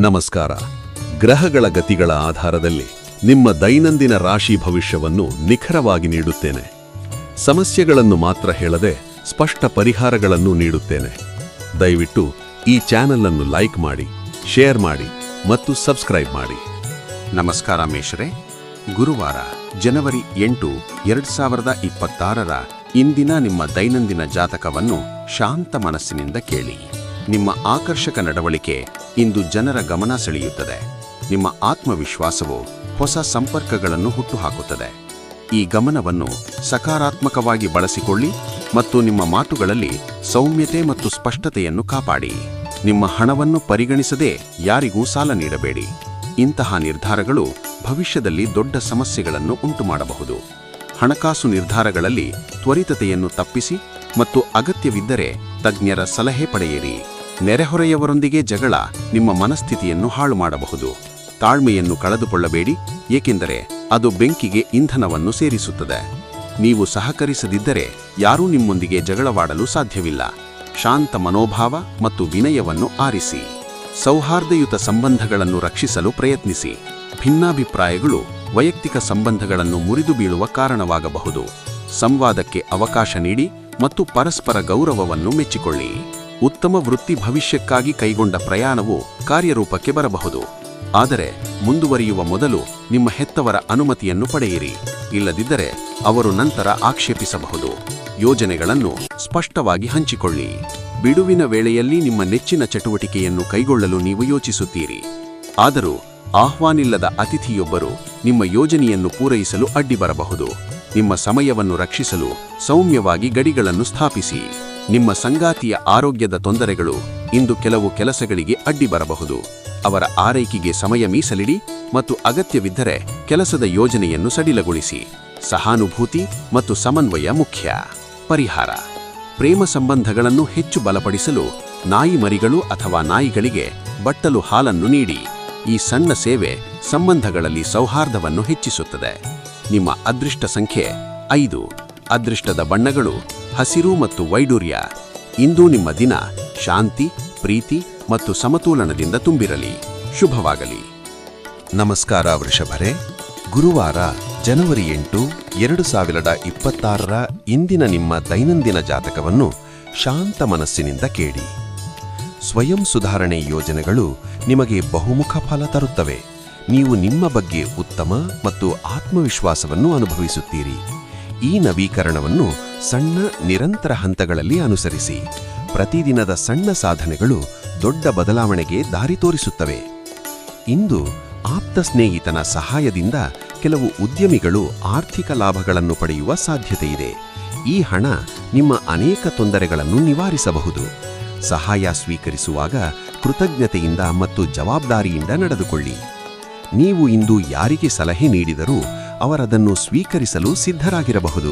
ನಮಸ್ಕಾರ. ಗ್ರಹಗಳ ಗತಿಗಳ ಆಧಾರದಲ್ಲಿ ನಿಮ್ಮ ದೈನಂದಿನ ರಾಶಿ ಭವಿಷ್ಯವನ್ನು ನಿಖರವಾಗಿ ನೀಡುತ್ತೇನೆ. ಸಮಸ್ಯೆಗಳನ್ನು ಮಾತ್ರ ಹೇಳದೆ ಸ್ಪಷ್ಟ ಪರಿಹಾರಗಳನ್ನು ನೀಡುತ್ತೇನೆ. ದಯವಿಟ್ಟು ಈ ಚಾನೆಲ್ ಅನ್ನು ಲೈಕ್ ಮಾಡಿ, ಶೇರ್ ಮಾಡಿ ಮತ್ತು ಸಬ್ಸ್ಕ್ರೈಬ್ ಮಾಡಿ. ನಮಸ್ಕಾರ ಮೇಷರೇ. ಗುರುವಾರ ಜನವರಿ 8, 2026ರ ಇಂದಿನ ನಿಮ್ಮ ದೈನಂದಿನ ಜಾತಕವನ್ನು ಶಾಂತ ಮನಸ್ಸಿನಿಂದ ಕೇಳಿ. ನಿಮ್ಮ ಆಕರ್ಷಕ ನಡವಳಿಕೆ ಇಂದು ಜನರ ಗಮನ ಸೆಳೆಯುತ್ತದೆ. ನಿಮ್ಮ ಆತ್ಮವಿಶ್ವಾಸವು ಹೊಸ ಸಂಪರ್ಕಗಳನ್ನು ಹುಟ್ಟುಹಾಕುತ್ತದೆ. ಈ ಗಮನವನ್ನು ಸಕಾರಾತ್ಮಕವಾಗಿ ಬಳಸಿಕೊಳ್ಳಿ ಮತ್ತು ನಿಮ್ಮ ಮಾತುಗಳಲ್ಲಿ ಸೌಮ್ಯತೆ ಮತ್ತು ಸ್ಪಷ್ಟತೆಯನ್ನು ಕಾಪಾಡಿ. ನಿಮ್ಮ ಹಣವನ್ನು ಪರಿಗಣಿಸದೆ ಯಾರಿಗೂ ಸಾಲ ನೀಡಬೇಡಿ. ಇಂತಹ ನಿರ್ಧಾರಗಳು ಭವಿಷ್ಯದಲ್ಲಿ ದೊಡ್ಡ ಸಮಸ್ಯೆಗಳನ್ನು ಉಂಟುಮಾಡಬಹುದು. ಹಣಕಾಸು ನಿರ್ಧಾರಗಳಲ್ಲಿ ತ್ವರಿತತೆಯನ್ನು ತಪ್ಪಿಸಿ ಮತ್ತು ಅಗತ್ಯವಿದ್ದರೆ ತಜ್ಞರ ಸಲಹೆ ಪಡೆಯಿರಿ. ನೆರೆಹೊರೆಯವರೊಂದಿಗೆ ಜಗಳ ನಿಮ್ಮ ಮನಸ್ಥಿತಿಯನ್ನು ಹಾಳು ಮಾಡಬಹುದು. ತಾಳ್ಮೆಯನ್ನು ಕಳೆದುಕೊಳ್ಳಬೇಡಿ, ಏಕೆಂದರೆ ಅದು ಬೆಂಕಿಗೆ ಇಂಧನವನ್ನು ಸೇರಿಸುತ್ತದೆ. ನೀವು ಸಹಕರಿಸದಿದ್ದರೆ ಯಾರೂ ನಿಮ್ಮೊಂದಿಗೆ ಜಗಳವಾಡಲು ಸಾಧ್ಯವಿಲ್ಲ. ಶಾಂತ ಮನೋಭಾವ ಮತ್ತು ವಿನಯವನ್ನು ಆರಿಸಿ. ಸೌಹಾರ್ದಯುತ ಸಂಬಂಧಗಳನ್ನು ರಕ್ಷಿಸಲು ಪ್ರಯತ್ನಿಸಿ. ಭಿನ್ನಾಭಿಪ್ರಾಯಗಳು ವೈಯಕ್ತಿಕ ಸಂಬಂಧಗಳನ್ನು ಮುರಿದು ಬೀಳುವ ಕಾರಣವಾಗಬಹುದು. ಸಂವಾದಕ್ಕೆ ಅವಕಾಶ ನೀಡಿ ಮತ್ತು ಪರಸ್ಪರ ಗೌರವವನ್ನು ಮೆಚ್ಚಿಕೊಳ್ಳಿ. ಉತ್ತಮ ವೃತ್ತಿ ಭವಿಷ್ಯಕ್ಕಾಗಿ ಕೈಗೊಂಡ ಪ್ರಯಾಣವು ಕಾರ್ಯರೂಪಕ್ಕೆ ಬರಬಹುದು. ಆದರೆ ಮುಂದುವರಿಯುವ ಮೊದಲು ನಿಮ್ಮ ಹೆತ್ತವರ ಅನುಮತಿಯನ್ನು ಪಡೆಯಿರಿ. ಇಲ್ಲದಿದ್ದರೆ ಅವರು ನಂತರ ಆಕ್ಷೇಪಿಸಬಹುದು. ಯೋಜನೆಗಳನ್ನು ಸ್ಪಷ್ಟವಾಗಿ ಹಂಚಿಕೊಳ್ಳಿ. ಬಿಡುವಿನ ವೇಳೆಯಲ್ಲಿ ನಿಮ್ಮ ನೆಚ್ಚಿನ ಚಟುವಟಿಕೆಯನ್ನು ಕೈಗೊಳ್ಳಲು ನೀವು ಯೋಚಿಸುತ್ತೀರಿ. ಆದರೂ ಆಹ್ವಾನಿಲ್ಲದ ಅತಿಥಿಯೊಬ್ಬರು ನಿಮ್ಮ ಯೋಜನೆಯನ್ನು ಪೂರೈಸಲು ಅಡ್ಡಿ ಬರಬಹುದು. ನಿಮ್ಮ ಸಮಯವನ್ನು ರಕ್ಷಿಸಲು ಸೌಮ್ಯವಾಗಿ ಗಡಿಗಳನ್ನು ಸ್ಥಾಪಿಸಿ. ನಿಮ್ಮ ಸಂಗಾತಿಯ ಆರೋಗ್ಯದ ತೊಂದರೆಗಳು ಇಂದು ಕೆಲವು ಕೆಲಸಗಳಿಗೆ ಅಡ್ಡಿ ಬರಬಹುದು. ಅವರ ಆರೈಕೆಗೆ ಸಮಯ ಮೀಸಲಿಡಿ ಮತ್ತು ಅಗತ್ಯವಿದ್ದರೆ ಕೆಲಸದ ಯೋಜನೆಯನ್ನು ಸಡಿಲಗೊಳಿಸಿ. ಸಹಾನುಭೂತಿ ಮತ್ತು ಸಮನ್ವಯ ಮುಖ್ಯ. ಪರಿಹಾರ: ಪ್ರೇಮ ಸಂಬಂಧಗಳನ್ನು ಹೆಚ್ಚು ಬಲಪಡಿಸಲು ನಾಯಿ ಮರಿಗಳು ಅಥವಾ ನಾಯಿಗಳಿಗೆ ಬಟ್ಟಲು ಹಾಲನ್ನು ನೀಡಿ. ಈ ಸಣ್ಣ ಸೇವೆ ಸಂಬಂಧಗಳಲ್ಲಿ ಸೌಹಾರ್ದವನ್ನು ಹೆಚ್ಚಿಸುತ್ತದೆ. ನಿಮ್ಮ ಅದೃಷ್ಟ ಸಂಖ್ಯೆ 5. ಅದೃಷ್ಟದ ಬಣ್ಣಗಳು ಹಸಿರು ಮತ್ತು ವೈಡೂರ್ಯ. ಇಂದು ನಿಮ್ಮ ದಿನ ಶಾಂತಿ, ಪ್ರೀತಿ ಮತ್ತು ಸಮತೋಲನದಿಂದ ತುಂಬಿರಲಿ. ಶುಭವಾಗಲಿ. ನಮಸ್ಕಾರ ವೃಷಭರೇ. ಗುರುವಾರ ಜನವರಿ 8, 2026ರ ಇಂದಿನ ನಿಮ್ಮ ದೈನಂದಿನ ಜಾತಕವನ್ನು ಶಾಂತ ಮನಸ್ಸಿನಿಂದ ಕೇಳಿ. ಸ್ವಯಂ ಸುಧಾರಣೆ ಯೋಜನೆಗಳು ನಿಮಗೆ ಬಹುಮುಖ ಫಲ ತರುತ್ತವೆ. ನೀವು ನಿಮ್ಮ ಬಗ್ಗೆ ಉತ್ತಮ ಮತ್ತು ಆತ್ಮವಿಶ್ವಾಸವನ್ನು ಅನುಭವಿಸುತ್ತೀರಿ. ಈ ನವೀಕರಣವನ್ನು ಸಣ್ಣ ನಿರಂತರ ಹಂತಗಳಲ್ಲಿ ಅನುಸರಿಸಿ. ಪ್ರತಿದಿನದ ಸಣ್ಣ ಸಾಧನೆಗಳು ದೊಡ್ಡ ಬದಲಾವಣೆಗೆ ದಾರಿ ತೋರಿಸುತ್ತವೆ. ಇಂದು ಆಪ್ತ ಸ್ನೇಹಿತನ ಸಹಾಯದಿಂದ ಕೆಲವು ಉದ್ಯಮಿಗಳು ಆರ್ಥಿಕ ಲಾಭಗಳನ್ನು ಪಡೆಯುವ ಸಾಧ್ಯತೆಯಿದೆ. ಈ ಹಣ ನಿಮ್ಮ ಅನೇಕ ತೊಂದರೆಗಳನ್ನು ನಿವಾರಿಸಬಹುದು. ಸಹಾಯ ಸ್ವೀಕರಿಸುವಾಗ ಕೃತಜ್ಞತೆಯಿಂದ ಮತ್ತು ಜವಾಬ್ದಾರಿಯಿಂದ ನಡೆದುಕೊಳ್ಳಿ. ನೀವು ಇಂದು ಯಾರಿಗೆ ಸಲಹೆ ನೀಡಿದರೂ ಅವರದನ್ನು ಸ್ವೀಕರಿಸಲು ಸಿದ್ಧರಾಗಿರಬಹುದು.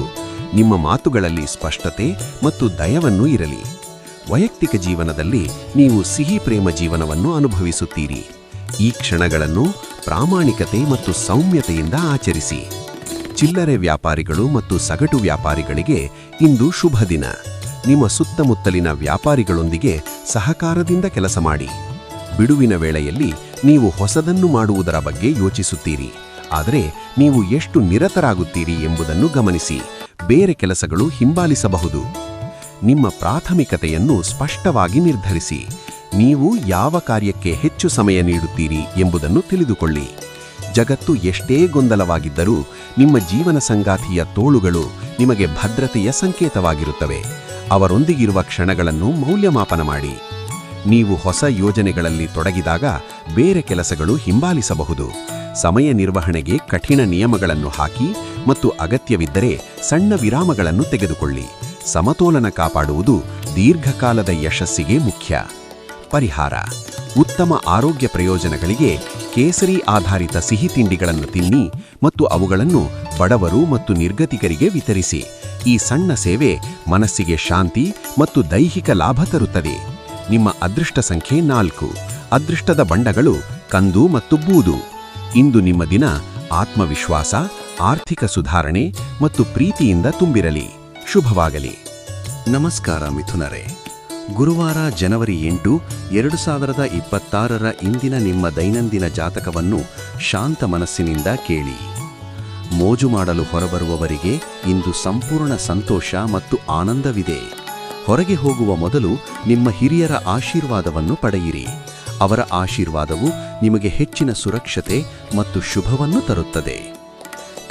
ನಿಮ್ಮ ಮಾತುಗಳಲ್ಲಿ ಸ್ಪಷ್ಟತೆ ಮತ್ತು ದಯವನ್ನು ಇರಲಿ. ವೈಯಕ್ತಿಕ ಜೀವನದಲ್ಲಿ ನೀವು ಸಿಹಿ ಪ್ರೇಮ ಜೀವನವನ್ನು ಅನುಭವಿಸುತ್ತೀರಿ. ಈ ಕ್ಷಣಗಳನ್ನು ಪ್ರಾಮಾಣಿಕತೆ ಮತ್ತು ಸೌಮ್ಯತೆಯಿಂದ ಆಚರಿಸಿ. ಚಿಲ್ಲರೆ ವ್ಯಾಪಾರಿಗಳು ಮತ್ತು ಸಗಟು ವ್ಯಾಪಾರಿಗಳಿಗೆ ಇಂದು ಶುಭ ದಿನ. ನಿಮ್ಮ ಸುತ್ತಮುತ್ತಲಿನ ವ್ಯಾಪಾರಿಗಳೊಂದಿಗೆ ಸಹಕಾರದಿಂದ ಕೆಲಸ ಮಾಡಿ. ಬಿಡುವಿನ ವೇಳೆಯಲ್ಲಿ ನೀವು ಹೊಸದನ್ನು ಮಾಡುವುದರ ಬಗ್ಗೆ ಯೋಚಿಸುತ್ತೀರಿ. ಆದರೆ ನೀವು ಎಷ್ಟು ನಿರತರಾಗುತ್ತೀರಿ ಎಂಬುದನ್ನು ಗಮನಿಸಿ. ಬೇರೆ ಕೆಲಸಗಳು ಹಿಂಬಾಲಿಸಬಹುದು. ನಿಮ್ಮ ಪ್ರಾಥಮಿಕತೆಯನ್ನು ಸ್ಪಷ್ಟವಾಗಿ ನಿರ್ಧರಿಸಿ. ನೀವು ಯಾವ ಕಾರ್ಯಕ್ಕೆ ಹೆಚ್ಚು ಸಮಯ ನೀಡುತ್ತೀರಿ ಎಂಬುದನ್ನು ತಿಳಿದುಕೊಳ್ಳಿ. ಜಗತ್ತು ಎಷ್ಟೇ ಗೊಂದಲವಾಗಿದ್ದರೂ ನಿಮ್ಮ ಜೀವನ ಸಂಗಾತಿಯ ತೋಳುಗಳು ನಿಮಗೆ ಭದ್ರತೆಯ ಸಂಕೇತವಾಗಿರುತ್ತವೆ. ಅವರೊಂದಿಗಿರುವ ಕ್ಷಣಗಳನ್ನು ಮೌಲ್ಯಮಾಪನ ಮಾಡಿ. ನೀವು ಹೊಸ ಯೋಜನೆಗಳಲ್ಲಿ ತೊಡಗಿದಾಗ ಬೇರೆ ಕೆಲಸಗಳು ಹಿಂಬಾಲಿಸಬಹುದು. ಸಮಯ ನಿರ್ವಹಣೆಗೆ ಕಠಿಣ ನಿಯಮಗಳನ್ನು ಹಾಕಿ ಮತ್ತು ಅಗತ್ಯವಿದ್ದರೆ ಸಣ್ಣ ವಿರಾಮಗಳನ್ನು ತೆಗೆದುಕೊಳ್ಳಿ. ಸಮತೋಲನ ಕಾಪಾಡುವುದು ದೀರ್ಘಕಾಲದ ಯಶಸ್ಸಿಗೆ ಮುಖ್ಯ. ಪರಿಹಾರ: ಉತ್ತಮ ಆರೋಗ್ಯ ಪ್ರಯೋಜನಗಳಿಗೆ ಕೇಸರಿ ಆಧಾರಿತ ಸಿಹಿ ತಿಂಡಿಗಳನ್ನು ತಿನ್ನಿ ಮತ್ತು ಅವುಗಳನ್ನು ಬಡವರು ಮತ್ತು ನಿರ್ಗತಿಕರಿಗೆ ವಿತರಿಸಿ. ಈ ಸಣ್ಣ ಸೇವೆ ಮನಸ್ಸಿಗೆ ಶಾಂತಿ ಮತ್ತು ದೈಹಿಕ ಲಾಭ ತರುತ್ತದೆ. ನಿಮ್ಮ ಅದೃಷ್ಟ ಸಂಖ್ಯೆ 4. ಅದೃಷ್ಟದ ಬಣ್ಣಗಳು ಕಂದು ಮತ್ತು ಬೂದು. ಇಂದು ನಿಮ್ಮ ದಿನ ಆತ್ಮವಿಶ್ವಾಸ, ಆರ್ಥಿಕ ಸುಧಾರಣೆ ಮತ್ತು ಪ್ರೀತಿಯಿಂದ ತುಂಬಿರಲಿ. ಶುಭವಾಗಲಿ. ನಮಸ್ಕಾರ ಮಿಥುನರೇ. ಗುರುವಾರ ಜನವರಿ 8, 2026ರ ಇಂದಿನ ನಿಮ್ಮ ದೈನಂದಿನ ಜಾತಕವನ್ನು ಶಾಂತ ಮನಸ್ಸಿನಿಂದ ಕೇಳಿ. ಮೋಜು ಮಾಡಲು ಹೊರಬರುವವರಿಗೆ ಇಂದು ಸಂಪೂರ್ಣ ಸಂತೋಷ ಮತ್ತು ಆನಂದವಿದೆ. ಹೊರಗೆ ಹೋಗುವ ಮೊದಲು ನಿಮ್ಮ ಹಿರಿಯರ ಆಶೀರ್ವಾದವನ್ನು ಪಡೆಯಿರಿ. ಅವರ ಆಶೀರ್ವಾದವು ನಿಮಗೆ ಹೆಚ್ಚಿನ ಸುರಕ್ಷತೆ ಮತ್ತು ಶುಭವನ್ನು ತರುತ್ತದೆ.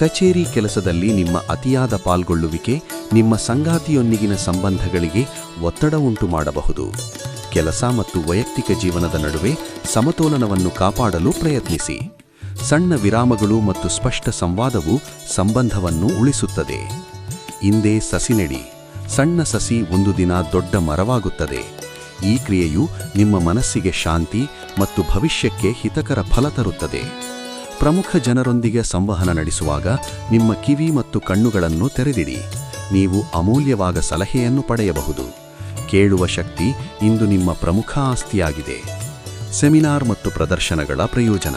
ಕಚೇರಿ ಕೆಲಸದಲ್ಲಿ ನಿಮ್ಮ ಅತಿಯಾದ ಪಾಲ್ಗೊಳ್ಳುವಿಕೆ ನಿಮ್ಮ ಸಂಗಾತಿಯೊಂದಿಗಿನ ಸಂಬಂಧಗಳಿಗೆ ಒತ್ತಡ ಉಂಟು ಮಾಡಬಹುದು. ಕೆಲಸ ಮತ್ತು ವೈಯಕ್ತಿಕ ಜೀವನದ ನಡುವೆ ಸಮತೋಲನವನ್ನು ಕಾಪಾಡಲು ಪ್ರಯತ್ನಿಸಿ. ಸಣ್ಣ ವಿರಾಮಗಳು ಮತ್ತು ಸ್ಪಷ್ಟ ಸಂವಾದವು ಸಂಬಂಧವನ್ನು ಉಳಿಸುತ್ತದೆ. ಇಂದೇ ಸಸಿ ನೆಡಿ. ಸಣ್ಣ ಸಸಿ ಒಂದು ದಿನ ದೊಡ್ಡ ಮರವಾಗುತ್ತದೆ. ಈ ಕ್ರಿಯೆಯು ನಿಮ್ಮ ಮನಸ್ಸಿಗೆ ಶಾಂತಿ ಮತ್ತು ಭವಿಷ್ಯಕ್ಕೆ ಹಿತಕರ ಫಲ ತರುತ್ತದೆ. ಪ್ರಮುಖ ಜನರೊಂದಿಗೆ ಸಂವಹನ ನಡೆಸುವಾಗ ನಿಮ್ಮ ಕಿವಿ ಮತ್ತು ಕಣ್ಣುಗಳನ್ನು ತೆರೆದಿಡಿ. ನೀವು ಅಮೂಲ್ಯವಾದ ಸಲಹೆಯನ್ನು ಪಡೆಯಬಹುದು. ಕೇಳುವ ಶಕ್ತಿ ಇಂದು ನಿಮ್ಮ ಪ್ರಮುಖ ಆಸ್ತಿಯಾಗಿದೆ. ಸೆಮಿನಾರ್ ಮತ್ತು ಪ್ರದರ್ಶನಗಳ ಪ್ರಯೋಜನ.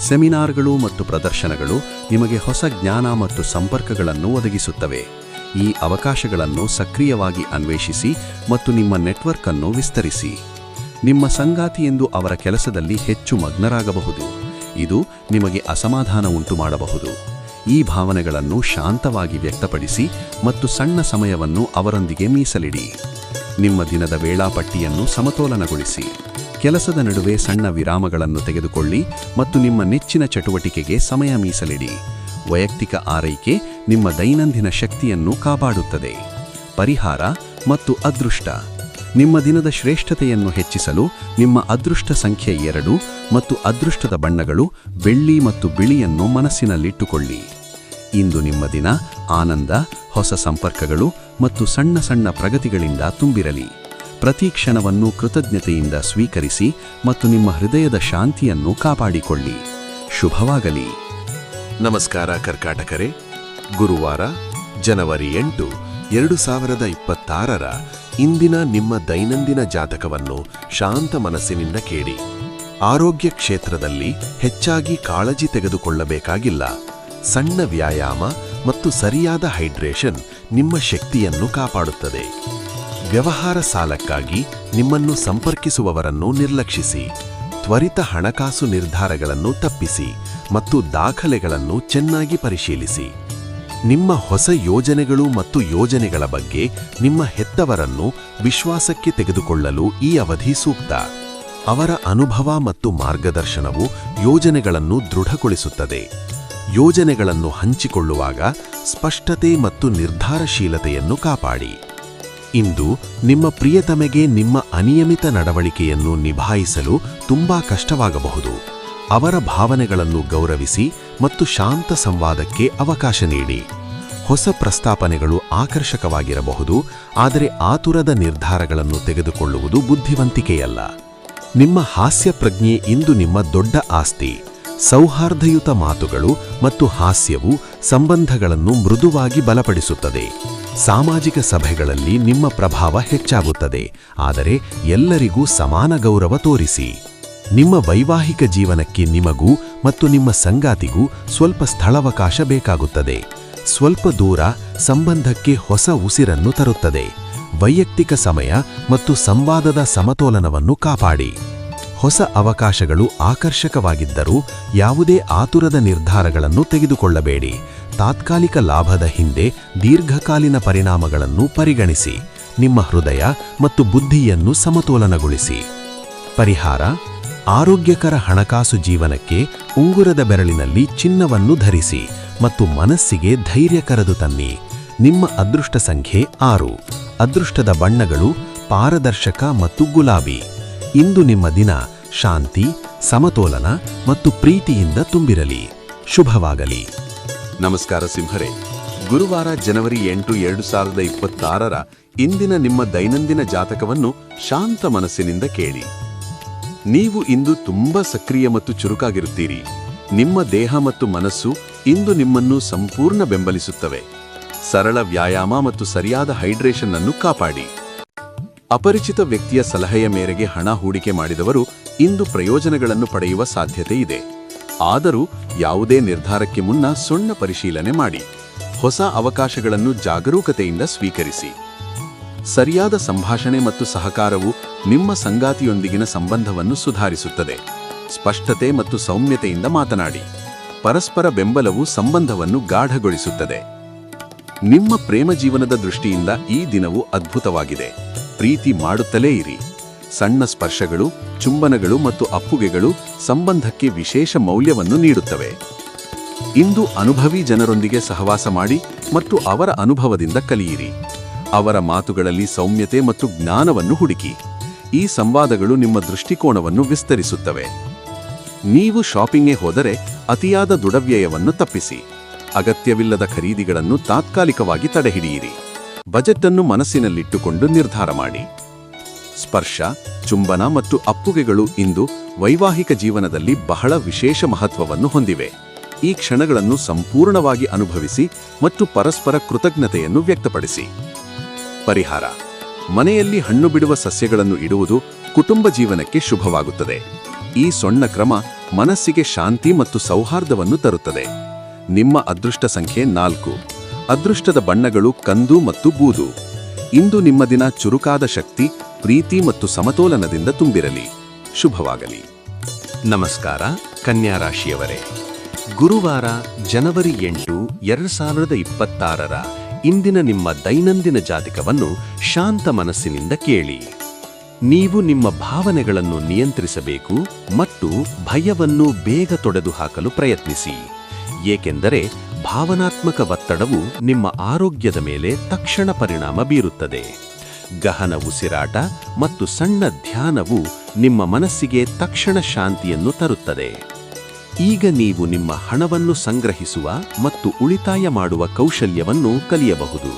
ಸೆಮಿನಾರ್ಗಳು ಮತ್ತು ಪ್ರದರ್ಶನಗಳು ನಿಮಗೆ ಹೊಸ ಜ್ಞಾನ ಮತ್ತು ಸಂಪರ್ಕಗಳನ್ನು ಒದಗಿಸುತ್ತವೆ. ಈ ಅವಕಾಶಗಳನ್ನು ಸಕ್ರಿಯವಾಗಿ ಅನ್ವೇಷಿಸಿ ಮತ್ತು ನಿಮ್ಮ ನೆಟ್ವರ್ಕ್ ಅನ್ನು ವಿಸ್ತರಿಸಿ. ನಿಮ್ಮ ಸಂಗಾತಿಯೆಂದು ಅವರ ಕೆಲಸದಲ್ಲಿ ಹೆಚ್ಚು ಮಗ್ನರಾಗಬಹುದು. ಇದು ನಿಮಗೆ ಅಸಮಾಧಾನ ಉಂಟು ಮಾಡಬಹುದು. ಈ ಭಾವನೆಗಳನ್ನು ಶಾಂತವಾಗಿ ವ್ಯಕ್ತಪಡಿಸಿ ಮತ್ತು ಸಣ್ಣ ಸಮಯವನ್ನು ಅವರೊಂದಿಗೆ ಮೀಸಲಿಡಿ. ನಿಮ್ಮ ದಿನದ ವೇಳಾಪಟ್ಟಿಯನ್ನು ಸಮತೋಲನಗೊಳಿಸಿ. ಕೆಲಸದ ನಡುವೆ ಸಣ್ಣ ವಿರಾಮಗಳನ್ನು ತೆಗೆದುಕೊಳ್ಳಿ ಮತ್ತು ನಿಮ್ಮ ನೆಚ್ಚಿನ ಚಟುವಟಿಕೆಗೆ ಸಮಯ ಮೀಸಲಿಡಿ. ವೈಯಕ್ತಿಕ ಆರೈಕೆ ನಿಮ್ಮ ದೈನಂದಿನ ಶಕ್ತಿಯನ್ನು ಕಾಪಾಡುತ್ತದೆ. ಪರಿಹಾರ ಮತ್ತು ಅದೃಷ್ಟ. ನಿಮ್ಮ ದಿನದ ಶ್ರೇಷ್ಠತೆಯನ್ನು ಹೆಚ್ಚಿಸಲು ನಿಮ್ಮ ಅದೃಷ್ಟ ಸಂಖ್ಯೆ 2 ಮತ್ತು ಅದೃಷ್ಟದ ಬಣ್ಣಗಳು ಬೆಳ್ಳಿ ಮತ್ತು ಬಿಳಿಯನ್ನು ಮನಸ್ಸಿನಲ್ಲಿಟ್ಟುಕೊಳ್ಳಿ. ಇಂದು ನಿಮ್ಮ ದಿನ ಆನಂದ, ಹೊಸ ಸಂಪರ್ಕಗಳು ಮತ್ತು ಸಣ್ಣ ಸಣ್ಣ ಪ್ರಗತಿಗಳಿಂದ ತುಂಬಿರಲಿ. ಪ್ರತಿ ಕ್ಷಣವನ್ನು ಕೃತಜ್ಞತೆಯಿಂದ ಸ್ವೀಕರಿಸಿ ಮತ್ತು ನಿಮ್ಮ ಹೃದಯದ ಶಾಂತಿಯನ್ನು ಕಾಪಾಡಿಕೊಳ್ಳಿ. ಶುಭವಾಗಲಿ. ನಮಸ್ಕಾರ ಕರ್ಕಾಟಕರೇ. ಗುರುವಾರ ಜನವರಿ 8, 2026ರ ಇಂದಿನ ನಿಮ್ಮ ದೈನಂದಿನ ಜಾತಕವನ್ನು ಶಾಂತ ಮನಸ್ಸಿನಿಂದ ಕೇಳಿ. ಆರೋಗ್ಯ ಕ್ಷೇತ್ರದಲ್ಲಿ ಹೆಚ್ಚಾಗಿ ಕಾಳಜಿ ತೆಗೆದುಕೊಳ್ಳಬೇಕಾಗಿಲ್ಲ. ಸಣ್ಣ ವ್ಯಾಯಾಮ ಮತ್ತು ಸರಿಯಾದ ಹೈಡ್ರೇಷನ್ ನಿಮ್ಮ ಶಕ್ತಿಯನ್ನು ಕಾಪಾಡುತ್ತದೆ. ವ್ಯವಹಾರ ಸಾಲಕ್ಕಾಗಿ ನಿಮ್ಮನ್ನು ಸಂಪರ್ಕಿಸುವವರನ್ನು ನಿರ್ಲಕ್ಷಿಸಿ. ತ್ವರಿತ ಹಣಕಾಸು ನಿರ್ಧಾರಗಳನ್ನು ತಪ್ಪಿಸಿ ಮತ್ತು ದಾಖಲೆಗಳನ್ನು ಚೆನ್ನಾಗಿ ಪರಿಶೀಲಿಸಿ. ನಿಮ್ಮ ಹೊಸ ಯೋಜನೆಗಳು ಮತ್ತು ಯೋಜನೆಗಳ ಬಗ್ಗೆ ನಿಮ್ಮ ಹೆತ್ತವರನ್ನು ವಿಶ್ವಾಸಕ್ಕೆ ತೆಗೆದುಕೊಳ್ಳಲು ಈ ಅವಧಿ ಸೂಕ್ತ. ಅವರ ಅನುಭವ ಮತ್ತು ಮಾರ್ಗದರ್ಶನವು ಯೋಜನೆಗಳನ್ನು ದೃಢಗೊಳಿಸುತ್ತದೆ. ಯೋಜನೆಗಳನ್ನು ಹಂಚಿಕೊಳ್ಳುವಾಗ ಸ್ಪಷ್ಟತೆ ಮತ್ತು ನಿರ್ಧಾರಶೀಲತೆಯನ್ನು ಕಾಪಾಡಿ. ಇಂದು ನಿಮ್ಮ ಪ್ರಿಯತಮೆಗೆ ನಿಮ್ಮ ಅನಿಯಮಿತ ನಡವಳಿಕೆಯನ್ನು ನಿಭಾಯಿಸಲು ತುಂಬಾ ಕಷ್ಟವಾಗಬಹುದು. ಅವರ ಭಾವನೆಗಳನ್ನು ಗೌರವಿಸಿ ಮತ್ತು ಶಾಂತ ಸಂವಾದಕ್ಕೆ ಅವಕಾಶ ನೀಡಿ. ಹೊಸ ಪ್ರಸ್ತಾಪನೆಗಳು ಆಕರ್ಷಕವಾಗಿರಬಹುದು, ಆದರೆ ಆತುರದ ನಿರ್ಧಾರಗಳನ್ನು ತೆಗೆದುಕೊಳ್ಳುವುದು ಬುದ್ಧಿವಂತಿಕೆಯಲ್ಲ. ನಿಮ್ಮ ಹಾಸ್ಯ ಪ್ರಜ್ಞೆ ಇಂದು ನಿಮ್ಮ ದೊಡ್ಡ ಆಸ್ತಿ. ಸೌಹಾರ್ದಯುತ ಮಾತುಗಳು ಮತ್ತು ಹಾಸ್ಯವು ಸಂಬಂಧಗಳನ್ನು ಮೃದುವಾಗಿ ಬಲಪಡಿಸುತ್ತದೆ. ಸಾಮಾಜಿಕ ಸಭೆಗಳಲ್ಲಿ ನಿಮ್ಮ ಪ್ರಭಾವ ಹೆಚ್ಚಾಗುತ್ತದೆ, ಆದರೆ ಎಲ್ಲರಿಗೂ ಸಮಾನ ಗೌರವ ತೋರಿಸಿ. ನಿಮ್ಮ ವೈವಾಹಿಕ ಜೀವನಕ್ಕೆ ನಿಮಗೂ ಮತ್ತು ನಿಮ್ಮ ಸಂಗಾತಿಗೂ ಸ್ವಲ್ಪ ಸ್ಥಳಾವಕಾಶ ಬೇಕಾಗುತ್ತದೆ. ಸ್ವಲ್ಪ ದೂರ ಸಂಬಂಧಕ್ಕೆ ಹೊಸ ಉಸಿರನ್ನು ತರುತ್ತದೆ. ವೈಯಕ್ತಿಕ ಸಮಯ ಮತ್ತು ಸಂವಾದದ ಸಮತೋಲನವನ್ನು ಕಾಪಾಡಿ. ಹೊಸ ಅವಕಾಶಗಳು ಆಕರ್ಷಕವಾಗಿದ್ದರೂ ಯಾವುದೇ ಆತುರದ ನಿರ್ಧಾರಗಳನ್ನು ತೆಗೆದುಕೊಳ್ಳಬೇಡಿ. ತಾತ್ಕಾಲಿಕ ಲಾಭದ ಹಿಂದೆ ದೀರ್ಘಕಾಲೀನ ಪರಿಣಾಮಗಳನ್ನು ಪರಿಗಣಿಸಿ. ನಿಮ್ಮ ಹೃದಯ ಮತ್ತು ಬುದ್ಧಿಯನ್ನು ಸಮತೋಲನಗೊಳಿಸಿ. ಪರಿಹಾರ: ಆರೋಗ್ಯಕರ ಹಣಕಾಸು ಜೀವನಕ್ಕೆ ಉಂಗುರದ ಬೆರಳಿನಲ್ಲಿ ಚಿನ್ನವನ್ನು ಧರಿಸಿ ಮತ್ತು ಮನಸ್ಸಿಗೆ ಧೈರ್ಯ ಕರೆದು ತನ್ನಿ. ನಿಮ್ಮ ಅದೃಷ್ಟ ಸಂಖ್ಯೆ 6. ಅದೃಷ್ಟದ ಬಣ್ಣಗಳು ಪಾರದರ್ಶಕ ಮತ್ತು ಗುಲಾಬಿ. ಇಂದು ನಿಮ್ಮ ದಿನ ಶಾಂತಿ, ಸಮತೋಲನ ಮತ್ತು ಪ್ರೀತಿಯಿಂದ ತುಂಬಿರಲಿ. ಶುಭವಾಗಲಿ. ನಮಸ್ಕಾರ ಸಿಂಹರೇ. ಗುರುವಾರ ಜನವರಿ 8, 2026ರ ಇಂದಿನ ನಿಮ್ಮ ದೈನಂದಿನ ಜಾತಕವನ್ನು ಶಾಂತ ಮನಸ್ಸಿನಿಂದ ಕೇಳಿ. ನೀವು ಇಂದು ತುಂಬಾ ಸಕ್ರಿಯ ಮತ್ತು ಚುರುಕಾಗಿರುತ್ತೀರಿ. ನಿಮ್ಮ ದೇಹ ಮತ್ತು ಮನಸ್ಸು ಇಂದು ನಿಮ್ಮನ್ನು ಸಂಪೂರ್ಣ ಬೆಂಬಲಿಸುತ್ತವೆ. ಸರಳ ವ್ಯಾಯಾಮ ಮತ್ತು ಸರಿಯಾದ ಹೈಡ್ರೇಷನ್ ಅನ್ನು ಕಾಪಾಡಿ. ಅಪರಿಚಿತ ವ್ಯಕ್ತಿಯ ಸಲಹೆಯ ಮೇರೆಗೆ ಹಣ ಹೂಡಿಕೆ ಮಾಡಿದವರು ಇಂದು ಪ್ರಯೋಜನಗಳನ್ನು ಪಡೆಯುವ ಸಾಧ್ಯತೆ ಇದೆ. ಆದರೂ ಯಾವುದೇ ನಿರ್ಧಾರಕ್ಕೆ ಮುನ್ನ ಸಣ್ಣ ಪರಿಶೀಲನೆ ಮಾಡಿ. ಹೊಸ ಅವಕಾಶಗಳನ್ನು ಜಾಗರೂಕತೆಯಿಂದ ಸ್ವೀಕರಿಸಿ. ಸರಿಯಾದ ಸಂಭಾಷಣೆ ಮತ್ತು ಸಹಕಾರವು ನಿಮ್ಮ ಸಂಗಾತಿಯೊಂದಿಗಿನ ಸಂಬಂಧವನ್ನು ಸುಧಾರಿಸುತ್ತದೆ. ಸ್ಪಷ್ಟತೆ ಮತ್ತು ಸೌಮ್ಯತೆಯಿಂದ ಮಾತನಾಡಿ. ಪರಸ್ಪರ ಬೆಂಬಲವು ಸಂಬಂಧವನ್ನು ಗಾಢಗೊಳಿಸುತ್ತದೆ. ನಿಮ್ಮ ಪ್ರೇಮ ಜೀವನದ ದೃಷ್ಟಿಯಿಂದ ಈ ದಿನವು ಅದ್ಭುತವಾಗಿದೆ. ಪ್ರೀತಿ ಮಾಡುತ್ತಲೇ ಇರಿ. ಸಣ್ಣ ಸ್ಪರ್ಶಗಳು, ಚುಂಬನಗಳು ಮತ್ತು ಅಪ್ಪುಗೆಗಳು ಸಂಬಂಧಕ್ಕೆ ವಿಶೇಷ ಮೌಲ್ಯವನ್ನು ನೀಡುತ್ತವೆ. ಇಂದು ಅನುಭವಿ ಜನರೊಂದಿಗೆ ಸಹವಾಸ ಮಾಡಿ ಮತ್ತು ಅವರ ಅನುಭವದಿಂದ ಕಲಿಯಿರಿ. ಅವರ ಮಾತುಗಳಲ್ಲಿ ಸೌಮ್ಯತೆ ಮತ್ತು ಜ್ಞಾನವನ್ನು ಹುಡುಕಿ. ಈ ಸಂವಾದಗಳು ನಿಮ್ಮ ದೃಷ್ಟಿಕೋನವನ್ನು ವಿಸ್ತರಿಸುತ್ತವೆ. ನೀವು ಶಾಪಿಂಗ್ಗೆ ಹೋದರೆ ಅತಿಯಾದ ದುಡವ್ಯಯವನ್ನು ತಪ್ಪಿಸಿ. ಅಗತ್ಯವಿಲ್ಲದ ಖರೀದಿಗಳನ್ನು ತಾತ್ಕಾಲಿಕವಾಗಿ ತಡೆಹಿಡಿಯಿರಿ. ಬಜೆಟ್ ಅನ್ನು ಮನಸ್ಸಿನಲ್ಲಿಟ್ಟುಕೊಂಡು ನಿರ್ಧಾರ ಮಾಡಿ. ಸ್ಪರ್ಶ, ಚುಂಬನ ಮತ್ತು ಅಪ್ಪುಗೆಗಳು ಇಂದು ವೈವಾಹಿಕ ಜೀವನದಲ್ಲಿ ಬಹಳ ವಿಶೇಷ ಮಹತ್ವವನ್ನು ಹೊಂದಿವೆ. ಈ ಕ್ಷಣಗಳನ್ನು ಸಂಪೂರ್ಣವಾಗಿ ಅನುಭವಿಸಿ ಮತ್ತು ಪರಸ್ಪರ ಕೃತಜ್ಞತೆಯನ್ನು ವ್ಯಕ್ತಪಡಿಸಿ. ಪರಿಹಾರ: ಮನೆಯಲ್ಲಿ ಹಣ್ಣು ಬಿಡುವ ಸಸ್ಯಗಳನ್ನು ಇಡುವುದು ಕುಟುಂಬ ಜೀವನಕ್ಕೆ ಶುಭವಾಗುತ್ತದೆ. ಈ ಸಣ್ಣ ಕ್ರಮ ಮನಸ್ಸಿಗೆ ಶಾಂತಿ ಮತ್ತು ಸೌಹಾರ್ದವನ್ನು ತರುತ್ತದೆ. ನಿಮ್ಮ ಅದೃಷ್ಟ ಸಂಖ್ಯೆ 4. ಅದೃಷ್ಟದ ಬಣ್ಣಗಳು ಕಂದು ಮತ್ತು ಬೂದು. ಇಂದು ನಿಮ್ಮ ದಿನ ಚುರುಕಾದ ಶಕ್ತಿ, ಪ್ರೀತಿ ಮತ್ತು ಸಮತೋಲನದಿಂದ ತುಂಬಿರಲಿ. ಶುಭವಾಗಲಿ. ನಮಸ್ಕಾರ ಕನ್ಯಾ ರಾಶಿಯವರೇ. ಗುರುವಾರ ಜನವರಿ 8, 2026ರ ಇಂದಿನ ನಿಮ್ಮ ದೈನಂದಿನ ಜಾತಕವನ್ನು ಶಾಂತ ಮನಸ್ಸಿನಿಂದ ಕೇಳಿ. ನೀವು ನಿಮ್ಮ ಭಾವನೆಗಳನ್ನು ನಿಯಂತ್ರಿಸಬೇಕು ಮತ್ತು ಭಯವನ್ನು ಬೇಗ ತೊಡೆದುಹಾಕಲು ಪ್ರಯತ್ನಿಸಿ. ಏಕೆಂದರೆ ಭಾವನಾತ್ಮಕ ಒತ್ತಡವು ನಿಮ್ಮ ಆರೋಗ್ಯದ ಮೇಲೆ ತಕ್ಷಣ ಪರಿಣಾಮ ಬೀರುತ್ತದೆ. ಗಹನ ಉಸಿರಾಟ ಮತ್ತು ಸಣ್ಣ ಧ್ಯಾನವು ನಿಮ್ಮ ಮನಸ್ಸಿಗೆ ತಕ್ಷಣ ಶಾಂತಿಯನ್ನು ತರುತ್ತದೆ. ಈಗ ನೀವು ನಿಮ್ಮ ಹಣವನ್ನು ಸಂಗ್ರಹಿಸುವ ಮತ್ತು ಉಳಿತಾಯ ಮಾಡುವ ಕೌಶಲ್ಯವನ್ನು ಕಲಿಯಬಹುದು.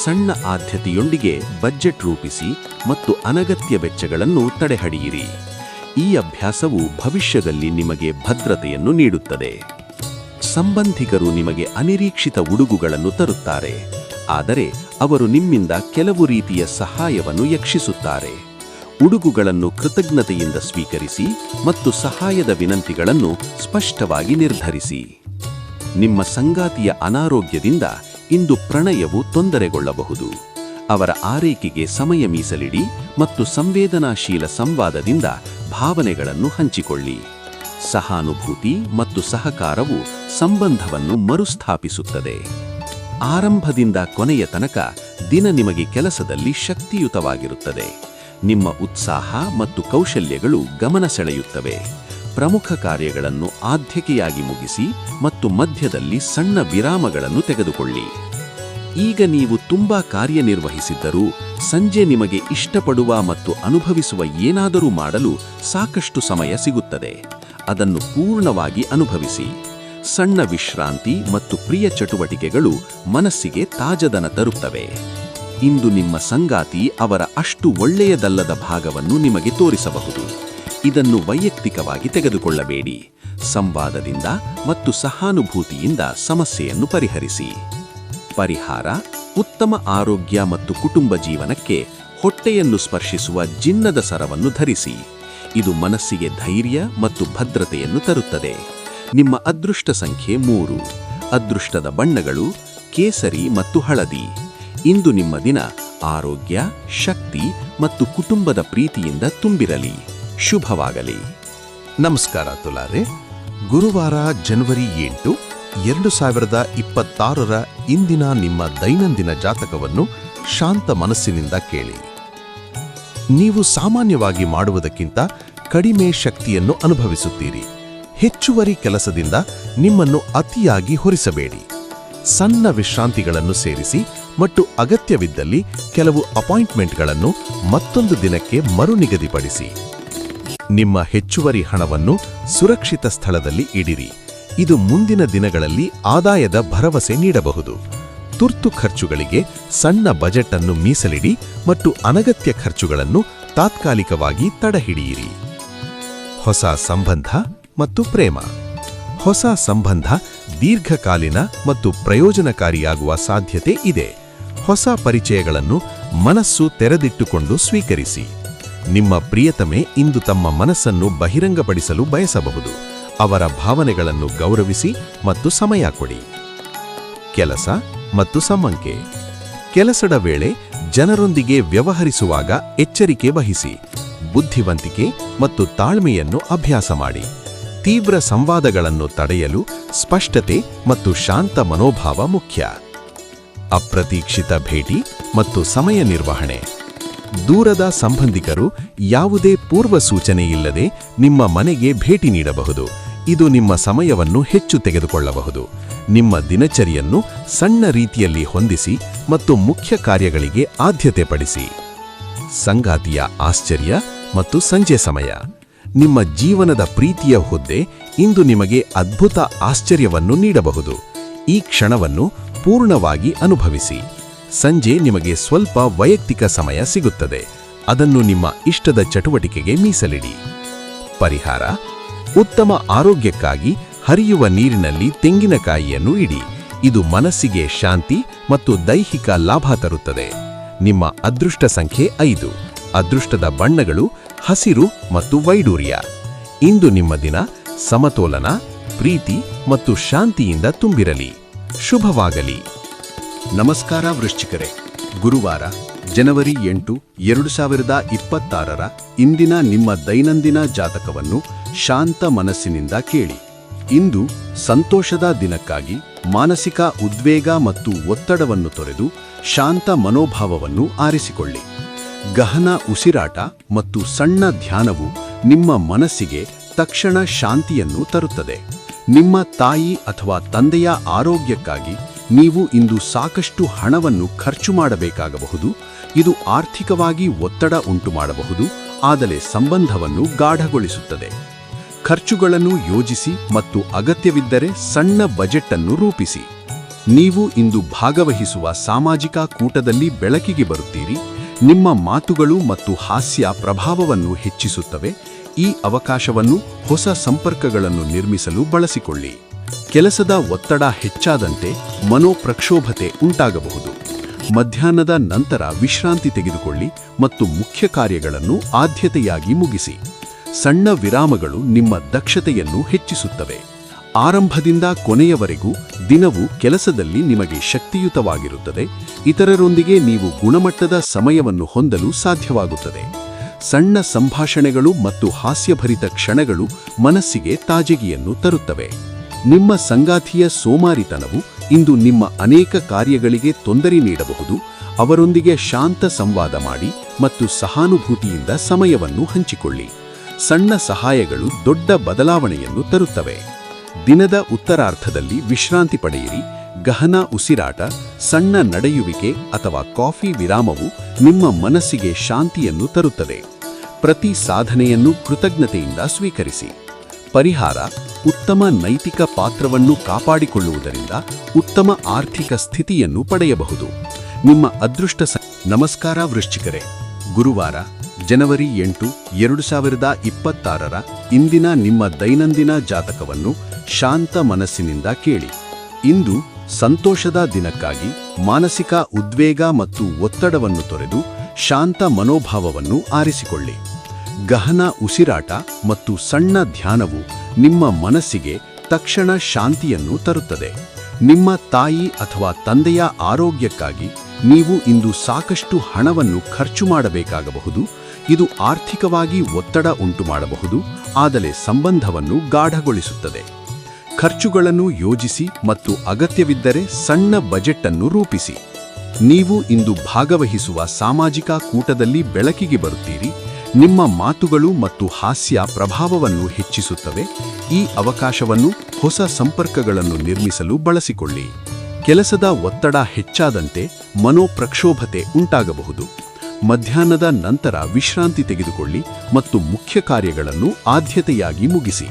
ಸಣ್ಣ ಆದ್ಯತೆಯೊಂದಿಗೆ ಬಜೆಟ್ ರೂಪಿಸಿ ಮತ್ತು ಅನಗತ್ಯ ವೆಚ್ಚಗಳನ್ನು ತಡೆಹಿಡಿಯಿರಿ. ಈ ಅಭ್ಯಾಸವು ಭವಿಷ್ಯದಲ್ಲಿ ನಿಮಗೆ ಭದ್ರತೆಯನ್ನು ನೀಡುತ್ತದೆ. ಸಂಬಂಧಿಕರು ನಿಮಗೆ ಅನಿರೀಕ್ಷಿತ ಉಡುಗೊರೆಗಳನ್ನು ತರುತ್ತಾರೆ, ಆದರೆ ಅವರು ನಿಮ್ಮಿಂದ ಕೆಲವು ರೀತಿಯ ಸಹಾಯವನ್ನು ಯಕ್ಷಿಸುತ್ತಾರೆ. ಉಡುಗೊರೆಗಳನ್ನು ಕೃತಜ್ಞತೆಯಿಂದ ಸ್ವೀಕರಿಸಿ ಮತ್ತು ಸಹಾಯದ ವಿನಂತಿಗಳನ್ನು ಸ್ಪಷ್ಟವಾಗಿ ನಿರ್ಧರಿಸಿ. ನಿಮ್ಮ ಸಂಗಾತಿಯ ಅನಾರೋಗ್ಯದಿಂದ ಇಂದು ಪ್ರಣಯವು ತೊಂದರೆಗೊಳ್ಳಬಹುದು. ಅವರ ಆರೈಕೆಗೆ ಸಮಯ ಮೀಸಲಿಡಿ ಮತ್ತು ಸಂವೇದನಾಶೀಲ ಸಂವಾದದಿಂದ ಭಾವನೆಗಳನ್ನು ಹಂಚಿಕೊಳ್ಳಿ. ಸಹಾನುಭೂತಿ ಮತ್ತು ಸಹಕಾರವು ಸಂಬಂಧವನ್ನು ಮರುಸ್ಥಾಪಿಸುತ್ತದೆ. ಆರಂಭದಿಂದ ಕೊನೆಯ ತನಕ ದಿನ ನಿಮಗೆ ಕೆಲಸದಲ್ಲಿ ಶಕ್ತಿಯುತವಾಗಿರುತ್ತದೆ. ನಿಮ್ಮ ಉತ್ಸಾಹ ಮತ್ತು ಕೌಶಲ್ಯಗಳು ಗಮನ ಸೆಳೆಯುತ್ತವೆ. ಪ್ರಮುಖ ಕಾರ್ಯಗಳನ್ನು ಆದ್ಯತೆಯಾಗಿ ಮುಗಿಸಿ ಮತ್ತು ಮಧ್ಯದಲ್ಲಿ ಸಣ್ಣ ವಿರಾಮಗಳನ್ನು ತೆಗೆದುಕೊಳ್ಳಿ. ಈಗ ನೀವು ತುಂಬಾ ಕಾರ್ಯನಿರ್ವಹಿಸಿದ್ದರೂ ಸಂಜೆ ನಿಮಗೆ ಇಷ್ಟಪಡುವ ಮತ್ತು ಅನುಭವಿಸುವ ಏನಾದರೂ ಮಾಡಲು ಸಾಕಷ್ಟು ಸಮಯ ಸಿಗುತ್ತದೆ. ಅದನ್ನು ಪೂರ್ಣವಾಗಿ ಅನುಭವಿಸಿ. ಸಣ್ಣ ವಿಶ್ರಾಂತಿ ಮತ್ತು ಪ್ರಿಯ ಚಟುವಟಿಕೆಗಳು ಮನಸ್ಸಿಗೆ ತಾಜದನ ತರುತ್ತವೆ. ಇಂದು ನಿಮ್ಮ ಸಂಗಾತಿ ಅವರ ಅಷ್ಟು ಒಳ್ಳೆಯದಲ್ಲದ ಭಾಗವನ್ನು ನಿಮಗೆ ತೋರಿಸಬಹುದು. ಇದನ್ನು ವೈಯಕ್ತಿಕವಾಗಿ ತೆಗೆದುಕೊಳ್ಳಬೇಡಿ. ಸಂವಾದದಿಂದ ಮತ್ತು ಸಹಾನುಭೂತಿಯಿಂದ ಸಮಸ್ಯೆಯನ್ನು ಪರಿಹರಿಸಿ. ಪರಿಹಾರ: ಉತ್ತಮ ಆರೋಗ್ಯ ಮತ್ತು ಕುಟುಂಬ ಜೀವನಕ್ಕೆ ಹೊಟ್ಟೆಯನ್ನು ಸ್ಪರ್ಶಿಸುವ ಜಿನ್ನದ ಸರವನ್ನು ಧರಿಸಿ. ಇದು ಮನಸ್ಸಿಗೆ ಧೈರ್ಯ ಮತ್ತು ಭದ್ರತೆಯನ್ನು ತರುತ್ತದೆ. ನಿಮ್ಮ ಅದೃಷ್ಟ ಸಂಖ್ಯೆ 3. ಅದೃಷ್ಟದ ಬಣ್ಣಗಳು ಕೇಸರಿ ಮತ್ತು ಹಳದಿ. ಇಂದು ನಿಮ್ಮ ದಿನ ಆರೋಗ್ಯ, ಶಕ್ತಿ ಮತ್ತು ಕುಟುಂಬದ ಪ್ರೀತಿಯಿಂದ ತುಂಬಿರಲಿ. ಶುಭವಾಗಲಿ. ನಮಸ್ಕಾರ ತುಲಾರೆ. ಗುರುವಾರ ಜನವರಿ 8, 2026ರ ಇಂದಿನ ನಿಮ್ಮ ದೈನಂದಿನ ಜಾತಕವನ್ನು ಶಾಂತ ಮನಸ್ಸಿನಿಂದ ಕೇಳಿ. ನೀವು ಸಾಮಾನ್ಯವಾಗಿ ಮಾಡುವುದಕ್ಕಿಂತ ಕಡಿಮೆ ಶಕ್ತಿಯನ್ನು ಅನುಭವಿಸುತ್ತೀರಿ. ಹೆಚ್ಚುವರಿ ಕೆಲಸದಿಂದ ನಿಮ್ಮನ್ನು ಅತಿಯಾಗಿ ಹೊರಿಸಬೇಡಿ. ಸಣ್ಣ ವಿಶ್ರಾಂತಿಗಳನ್ನು ಸೇರಿಸಿ ಮತ್ತು ಅಗತ್ಯವಿದ್ದಲ್ಲಿ ಕೆಲವು ಅಪಾಯಿಂಟ್ಮೆಂಟ್ಗಳನ್ನು ಮತ್ತೊಂದು ದಿನಕ್ಕೆ ಮರುನಿಗದಿಪಡಿಸಿ. ನಿಮ್ಮ ಹೆಚ್ಚುವರಿ ಹಣವನ್ನು ಸುರಕ್ಷಿತ ಸ್ಥಳದಲ್ಲಿ ಇಡಿರಿ. ಇದು ಮುಂದಿನ ದಿನಗಳಲ್ಲಿ ಆದಾಯದ ಭರವಸೆ ನೀಡಬಹುದು. ತುರ್ತು ಖರ್ಚುಗಳಿಗೆ ಸಣ್ಣ ಬಜೆಟ್ ಅನ್ನು ಮೀಸಲಿಡಿ ಮತ್ತು ಅನಗತ್ಯ ಖರ್ಚುಗಳನ್ನು ತಾತ್ಕಾಲಿಕವಾಗಿ ತಡೆಹಿಡಿಯಿರಿ. ಹೊಸ ಸಂಬಂಧ ಮತ್ತು ಪ್ರೇಮ. ಹೊಸ ಸಂಬಂಧ ದೀರ್ಘಕಾಲೀನ ಮತ್ತು ಪ್ರಯೋಜನಕಾರಿಯಾಗುವ ಸಾಧ್ಯತೆ ಇದೆ. ಹೊಸ ಪರಿಚಯಗಳನ್ನು ಮನಸ್ಸು ತೆರೆದಿಟ್ಟುಕೊಂಡು ಸ್ವೀಕರಿಸಿ. ನಿಮ್ಮ ಪ್ರಿಯತಮೆ ಇಂದು ತಮ್ಮ ಮನಸ್ಸನ್ನು ಬಹಿರಂಗಪಡಿಸಲು ಬಯಸಬಹುದು. ಅವರ ಭಾವನೆಗಳನ್ನು ಗೌರವಿಸಿ ಮತ್ತು ಸಮಯ ಕೊಡಿ. ಕೆಲಸ ಮತ್ತು ಸಮಂಕೆ. ಕೆಲಸದ ವೇಳೆ ಜನರೊಂದಿಗೆ ವ್ಯವಹರಿಸುವಾಗ ಎಚ್ಚರಿಕೆ ವಹಿಸಿ. ಬುದ್ಧಿವಂತಿಕೆ ಮತ್ತು ತಾಳ್ಮೆಯನ್ನು ಅಭ್ಯಾಸ ಮಾಡಿ. ತೀವ್ರ ಸಂವಾದಗಳನ್ನು ತಡೆಯಲು ಸ್ಪಷ್ಟತೆ ಮತ್ತು ಶಾಂತ ಮನೋಭಾವ ಮುಖ್ಯ. ಅಪ್ರತೀಕ್ಷಿತ ಭೇಟಿ ಮತ್ತು ಸಮಯ ನಿರ್ವಹಣೆ. ದೂರದ ಸಂಬಂಧಿಕರು ಯಾವುದೇ ಪೂರ್ವ ಸೂಚನೆಯಿಲ್ಲದೆ ನಿಮ್ಮ ಮನೆಗೆ ಭೇಟಿ ನೀಡಬಹುದು. ಇದು ನಿಮ್ಮ ಸಮಯವನ್ನು ಹೆಚ್ಚು ತೆಗೆದುಕೊಳ್ಳಬಹುದು. ನಿಮ್ಮ ದಿನಚರಿಯನ್ನು ಸಣ್ಣ ರೀತಿಯಲ್ಲಿ ಹೊಂದಿಸಿ ಮತ್ತು ಮುಖ್ಯ ಕಾರ್ಯಗಳಿಗೆ ಆದ್ಯತೆ ಪಡಿಸಿ. ಸಂಗಾತಿಯ ಆಶ್ಚರ್ಯ ಮತ್ತು ಸಂಜೆ ಸಮಯ. ನಿಮ್ಮ ಜೀವನದ ಪ್ರೀತಿಯ ಹುದ್ದೆ ಇಂದು ನಿಮಗೆ ಅದ್ಭುತ ಆಶ್ಚರ್ಯವನ್ನು ನೀಡಬಹುದು. ಈ ಕ್ಷಣವನ್ನು ಪೂರ್ಣವಾಗಿ ಅನುಭವಿಸಿ. ಸಂಜೆ ನಿಮಗೆ ಸ್ವಲ್ಪ ವೈಯಕ್ತಿಕ ಸಮಯ ಸಿಗುತ್ತದೆ. ಅದನ್ನು ನಿಮ್ಮ ಇಷ್ಟದ ಚಟುವಟಿಕೆಗೆ ಮೀಸಲಿಡಿ. ಪರಿಹಾರ: ಉತ್ತಮ ಆರೋಗ್ಯಕ್ಕಾಗಿ ಹರಿಯುವ ನೀರಿನಲ್ಲಿ ತೆಂಗಿನಕಾಯಿಯನ್ನು ಇಡಿ. ಇದು ಮನಸ್ಸಿಗೆ ಶಾಂತಿ ಮತ್ತು ದೈಹಿಕ ಲಾಭ ತರುತ್ತದೆ. ನಿಮ್ಮ ಅದೃಷ್ಟ ಸಂಖ್ಯೆ 5. ಅದೃಷ್ಟದ ಬಣ್ಣಗಳು ಹಸಿರು ಮತ್ತು ವೈಡೂರ್ಯ. ಇಂದು ನಿಮ್ಮ ದಿನ ಸಮತೋಲನ, ಪ್ರೀತಿ ಮತ್ತು ಶಾಂತಿಯಿಂದ ತುಂಬಿರಲಿ. ಶುಭವಾಗಲಿ. ನಮಸ್ಕಾರ ವೃಶ್ಚಿಕರೇ. ಗುರುವಾರ ಜನವರಿ 8, 2026 ಇಂದಿನ ನಿಮ್ಮ ದೈನಂದಿನ ಜಾತಕವನ್ನು ಶಾಂತ ಮನಸ್ಸಿನಿಂದ ಕೇಳಿ. ಇಂದು ಸಂತೋಷದ ದಿನಕ್ಕಾಗಿ ಮಾನಸಿಕ ಉದ್ವೇಗ ಮತ್ತು ಒತ್ತಡವನ್ನು ತೊರೆದು ಶಾಂತ ಮನೋಭಾವವನ್ನು ಆರಿಸಿಕೊಳ್ಳಿ. ಗಹನ ಉಸಿರಾಟ ಮತ್ತು ಸಣ್ಣ ಧ್ಯಾನವು ನಿಮ್ಮ ಮನಸ್ಸಿಗೆ ತಕ್ಷಣ ಶಾಂತಿಯನ್ನು ತರುತ್ತದೆ. ನಿಮ್ಮ ತಾಯಿ ಅಥವಾ ತಂದೆಯ ಆರೋಗ್ಯಕ್ಕಾಗಿ ನೀವು ಇಂದು ಸಾಕಷ್ಟು ಹಣವನ್ನು ಖರ್ಚು ಮಾಡಬೇಕಾಗಬಹುದು. ಇದು ಆರ್ಥಿಕವಾಗಿ ಒತ್ತಡ ಉಂಟುಮಾಡಬಹುದು, ಆದರೆ ಸಂಬಂಧವನ್ನು ಗಾಢಗೊಳಿಸುತ್ತದೆ. ಖರ್ಚುಗಳನ್ನು ಯೋಜಿಸಿ ಮತ್ತು ಅಗತ್ಯವಿದ್ದರೆ ಸಣ್ಣ ಬಜೆಟ್ ಅನ್ನು ರೂಪಿಸಿ. ನೀವು ಇಂದು ಭಾಗವಹಿಸುವ ಸಾಮಾಜಿಕ ಕೂಟದಲ್ಲಿ ಬೆಳಕಿಗೆ ಬರುತ್ತೀರಿ. ನಿಮ್ಮ ಮಾತುಗಳು ಮತ್ತು ಹಾಸ್ಯ ಪ್ರಭಾವವನ್ನು ಹೆಚ್ಚಿಸುತ್ತವೆ. ಈ ಅವಕಾಶವನ್ನು ಹೊಸ ಸಂಪರ್ಕಗಳನ್ನು ನಿರ್ಮಿಸಲು ಬಳಸಿಕೊಳ್ಳಿ. ಕೆಲಸದ ಒತ್ತಡ ಹೆಚ್ಚಾದಂತೆ ಮನೋಪ್ರಕ್ಷೋಭತೆ ಉಂಟಾಗಬಹುದು. ಮಧ್ಯಾಹ್ನದ ನಂತರ ವಿಶ್ರಾಂತಿ ತೆಗೆದುಕೊಳ್ಳಿ ಮತ್ತು ಮುಖ್ಯ ಕಾರ್ಯಗಳನ್ನು ಆದ್ಯತೆಯಾಗಿ ಮುಗಿಸಿ. ಸಣ್ಣ ವಿರಾಮಗಳು ನಿಮ್ಮ ದಕ್ಷತೆಯನ್ನು ಹೆಚ್ಚಿಸುತ್ತವೆ. ಆರಂಭದಿಂದ ಕೊನೆಯವರೆಗೂ ದಿನವು ಕೆಲಸದಲ್ಲಿ ನಿಮಗೆ ಶಕ್ತಿಯುತವಾಗಿರುತ್ತದೆ. ಇತರರೊಂದಿಗೆ ನೀವು ಗುಣಮಟ್ಟದ ಸಮಯವನ್ನು ಹೊಂದಲು ಸಾಧ್ಯವಾಗುತ್ತದೆ. ಸಣ್ಣ ಸಂಭಾಷಣೆಗಳು ಮತ್ತು ಹಾಸ್ಯಭರಿತ ಕ್ಷಣಗಳು ಮನಸ್ಸಿಗೆ ತಾಜಗಿಯನ್ನು ತರುತ್ತವೆ. ನಿಮ್ಮ ಸಂಗಾತಿಯ ಸೋಮಾರಿತನವು ಇಂದು ನಿಮ್ಮ ಅನೇಕ ಕಾರ್ಯಗಳಿಗೆ ತೊಂದರೆ ನೀಡಬಹುದು. ಅವರೊಂದಿಗೆ ಶಾಂತ ಸಂವಾದ ಮಾಡಿ ಮತ್ತು ಸಹಾನುಭೂತಿಯಿಂದ ಸಮಯವನ್ನು ಹಂಚಿಕೊಳ್ಳಿ. ಸಣ್ಣ ಸಹಾಯಗಳು ದೊಡ್ಡ ಬದಲಾವಣೆಯನ್ನು ತರುತ್ತವೆ. ದಿನದ ಉತ್ತರಾರ್ಧದಲ್ಲಿ ವಿಶ್ರಾಂತಿ ಪಡೆಯಿರಿ. ಗಹನ ಉಸಿರಾಟ, ಸಣ್ಣ ನಡೆಯುವಿಕೆ ಅಥವಾ ಕಾಫಿ ವಿರಾಮವು ನಿಮ್ಮ ಮನಸ್ಸಿಗೆ ಶಾಂತಿಯನ್ನು ತರುತ್ತದೆ. ಪ್ರತಿ ಸಾಧನೆಯನ್ನು ಕೃತಜ್ಞತೆಯಿಂದ ಸ್ವೀಕರಿಸಿ. ಪರಿಹಾರ: ಉತ್ತಮ ನೈತಿಕ ಪಾತ್ರವನ್ನು ಕಾಪಾಡಿಕೊಳ್ಳುವುದರಿಂದ ಉತ್ತಮ ಆರ್ಥಿಕ ಸ್ಥಿತಿಯನ್ನು ಪಡೆಯಬಹುದು. ನಿಮ್ಮ ಅದೃಷ್ಟ ನಮಸ್ಕಾರ ವೃಶ್ಚಿಕರೇ. ಗುರುವಾರ ಜನವರಿ 8, 2026 ಇಂದಿನ ನಿಮ್ಮ ದೈನಂದಿನ ಜಾತಕವನ್ನು ಶಾಂತ ಮನಸ್ಸಿನಿಂದ ಕೇಳಿ. ಇಂದು ಸಂತೋಷದ ದಿನಕ್ಕಾಗಿ ಮಾನಸಿಕ ಉದ್ವೇಗ ಮತ್ತು ಒತ್ತಡವನ್ನು ತೊರೆದು ಶಾಂತ ಮನೋಭಾವವನ್ನು ಆರಿಸಿಕೊಳ್ಳಿ. ಗಹನ ಉಸಿರಾಟ ಮತ್ತು ಸಣ್ಣ ಧ್ಯಾನವು ನಿಮ್ಮ ಮನಸ್ಸಿಗೆ ತಕ್ಷಣ ಶಾಂತಿಯನ್ನು ತರುತ್ತದೆ. ನಿಮ್ಮ ತಾಯಿ ಅಥವಾ ತಂದೆಯ ಆರೋಗ್ಯಕ್ಕಾಗಿ ನೀವು ಇಂದು ಸಾಕಷ್ಟು ಹಣವನ್ನು ಖರ್ಚು ಮಾಡಬೇಕಾಗಬಹುದು. ಇದು ಆರ್ಥಿಕವಾಗಿ ಒತ್ತಡ ಉಂಟುಮಾಡಬಹುದು, ಆದರೆ ಸಂಬಂಧವನ್ನು ಗಾಢಗೊಳಿಸುತ್ತದೆ. ಖರ್ಚುಗಳನ್ನು ಯೋಜಿಸಿ ಮತ್ತು ಅಗತ್ಯವಿದ್ದರೆ ಸಣ್ಣ ಬಜೆಟ್ ಅನ್ನು ರೂಪಿಸಿ. ನೀವು ಇಂದು ಭಾಗವಹಿಸುವ ಸಾಮಾಜಿಕ ಕೂಟದಲ್ಲಿ ಬೆಳಕಿಗೆ ಬರುತ್ತೀರಿ. ನಿಮ್ಮ ಮಾತುಗಳು ಮತ್ತು ಹಾಸ್ಯ ಪ್ರಭಾವವನ್ನು ಹೆಚ್ಚಿಸುತ್ತವೆ. ಈ ಅವಕಾಶವನ್ನು ಹೊಸ ಸಂಪರ್ಕಗಳನ್ನು ನಿರ್ಮಿಸಲು ಬಳಸಿಕೊಳ್ಳಿ. ಕೆಲಸದ ಒತ್ತಡ ಹೆಚ್ಚಾದಂತೆ ಮನೋಪ್ರಕ್ಷೋಭತೆ ಉಂಟಾಗಬಹುದು. ಮಧ್ಯಾಹ್ನದ ನಂತರ ವಿಶ್ರಾಂತಿ ತೆಗೆದುಕೊಳ್ಳಿ ಮತ್ತು ಮುಖ್ಯ ಕಾರ್ಯಗಳನ್ನು ಆದ್ಯತೆಯಾಗಿ ಮುಗಿಸಿ.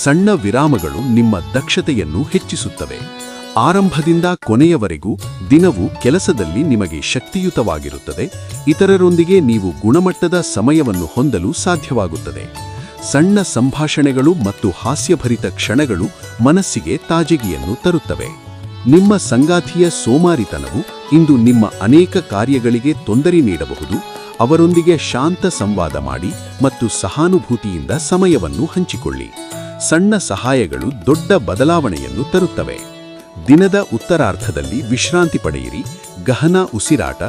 ಸಣ್ಣ ವಿರಾಮಗಳು ನಿಮ್ಮ ದಕ್ಷತೆಯನ್ನು ಹೆಚ್ಚಿಸುತ್ತವೆ. ಆರಂಭದಿಂದ ಕೊನೆಯವರೆಗೂ ದಿನವು ಕೆಲಸದಲ್ಲಿ ನಿಮಗೆ ಶಕ್ತಿಯುತವಾಗಿರುತ್ತದೆ. ಇತರರೊಂದಿಗೆ ನೀವು ಗುಣಮಟ್ಟದ ಸಮಯವನ್ನು ಹೊಂದಲು ಸಾಧ್ಯವಾಗುತ್ತದೆ. ಸಣ್ಣ ಸಂಭಾಷಣೆಗಳು ಮತ್ತು ಹಾಸ್ಯಭರಿತ ಕ್ಷಣಗಳು ಮನಸ್ಸಿಗೆ ತಾಜಗಿಯನ್ನು ತರುತ್ತವೆ. ನಿಮ್ಮ ಸಂಗಾತಿಯ ಸೋಮಾರಿತನವು ಇಂದು ನಿಮ್ಮ ಅನೇಕ ಕಾರ್ಯಗಳಿಗೆ ತೊಂದರೆ ನೀಡಬಹುದು. ಅವರೊಂದಿಗೆ ಶಾಂತ ಸಂವಾದ ಮಾಡಿ ಮತ್ತು ಸಹಾನುಭೂತಿಯಿಂದ ಸಮಯವನ್ನು ಹಂಚಿಕೊಳ್ಳಿ. ಸಣ್ಣ ಸಹಾಯಗಳು ದೊಡ್ಡ ಬದಲಾವಣೆಯನ್ನು ತರುತ್ತವೆ. ದಿನದ ಉತ್ತರಾರ್ಧದಲ್ಲಿ ವಿಶ್ರಾಂತಿ ಪಡೆಯಿರಿ. ಗಹನ ಉಸಿರಾಟ,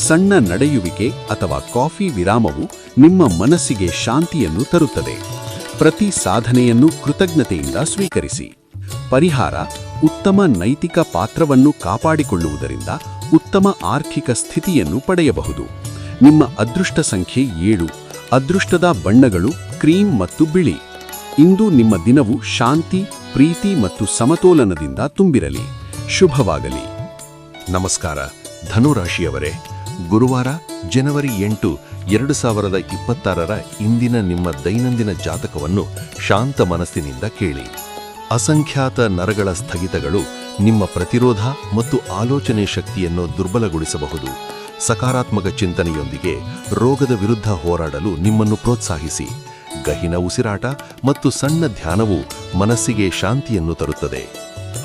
ಸಣ್ಣ ನಡೆಯುವಿಕೆ ಅಥವಾ ಕಾಫಿ ವಿರಾಮವು ನಿಮ್ಮ ಮನಸ್ಸಿಗೆ ಶಾಂತಿಯನ್ನು ತರುತ್ತದೆ. ಪ್ರತಿ ಸಾಧನೆಯನ್ನು ಕೃತಜ್ಞತೆಯಿಂದ ಸ್ವೀಕರಿಸಿ. ಪರಿಹಾರ: ಉತ್ತಮ ನೈತಿಕ ಪಾತ್ರವನ್ನು ಕಾಪಾಡಿಕೊಳ್ಳುವುದರಿಂದ ಉತ್ತಮ ಆರ್ಥಿಕ ಸ್ಥಿತಿಯನ್ನು ಪಡೆಯಬಹುದು. ನಿಮ್ಮ ಅದೃಷ್ಟ ಸಂಖ್ಯೆ 7. ಅದೃಷ್ಟದ ಬಣ್ಣಗಳು ಕ್ರೀಮ್ ಮತ್ತು ಬಿಳಿ. ಇಂದು ನಿಮ್ಮ ದಿನವು ಶಾಂತಿ, ಪ್ರೀತಿ ಮತ್ತು ಸಮತೋಲನದಿಂದ ತುಂಬಿರಲಿ. ಶುಭವಾಗಲಿ. ನಮಸ್ಕಾರ ಧನುರಾಶಿಯವರೇ, ಗುರುವಾರ ಜನವರಿ 8, 2026 ಇಂದಿನ ನಿಮ್ಮ ದೈನಂದಿನ ಜಾತಕವನ್ನು ಶಾಂತ ಮನಸ್ಸಿನಿಂದ ಕೇಳಿ. ಅಸಂಖ್ಯಾತ ನರಗಳ ಸ್ಥಗಿತಗಳು ನಿಮ್ಮ ಪ್ರತಿರೋಧ ಮತ್ತು ಆಲೋಚನೆ ಶಕ್ತಿಯನ್ನು ದುರ್ಬಲಗೊಳಿಸಬಹುದು. ಸಕಾರಾತ್ಮಕ ಚಿಂತನೆಯೊಂದಿಗೆ ರೋಗದ ವಿರುದ್ಧ ಹೋರಾಡಲು ನಿಮ್ಮನ್ನು ಪ್ರೋತ್ಸಾಹಿಸಿ. ಗಹಿನ ಉಸಿರಾಟ ಮತ್ತು ಸಣ್ಣ ಧ್ಯಾನವು ಮನಸ್ಸಿಗೆ ಶಾಂತಿಯನ್ನು ತರುತ್ತದೆ.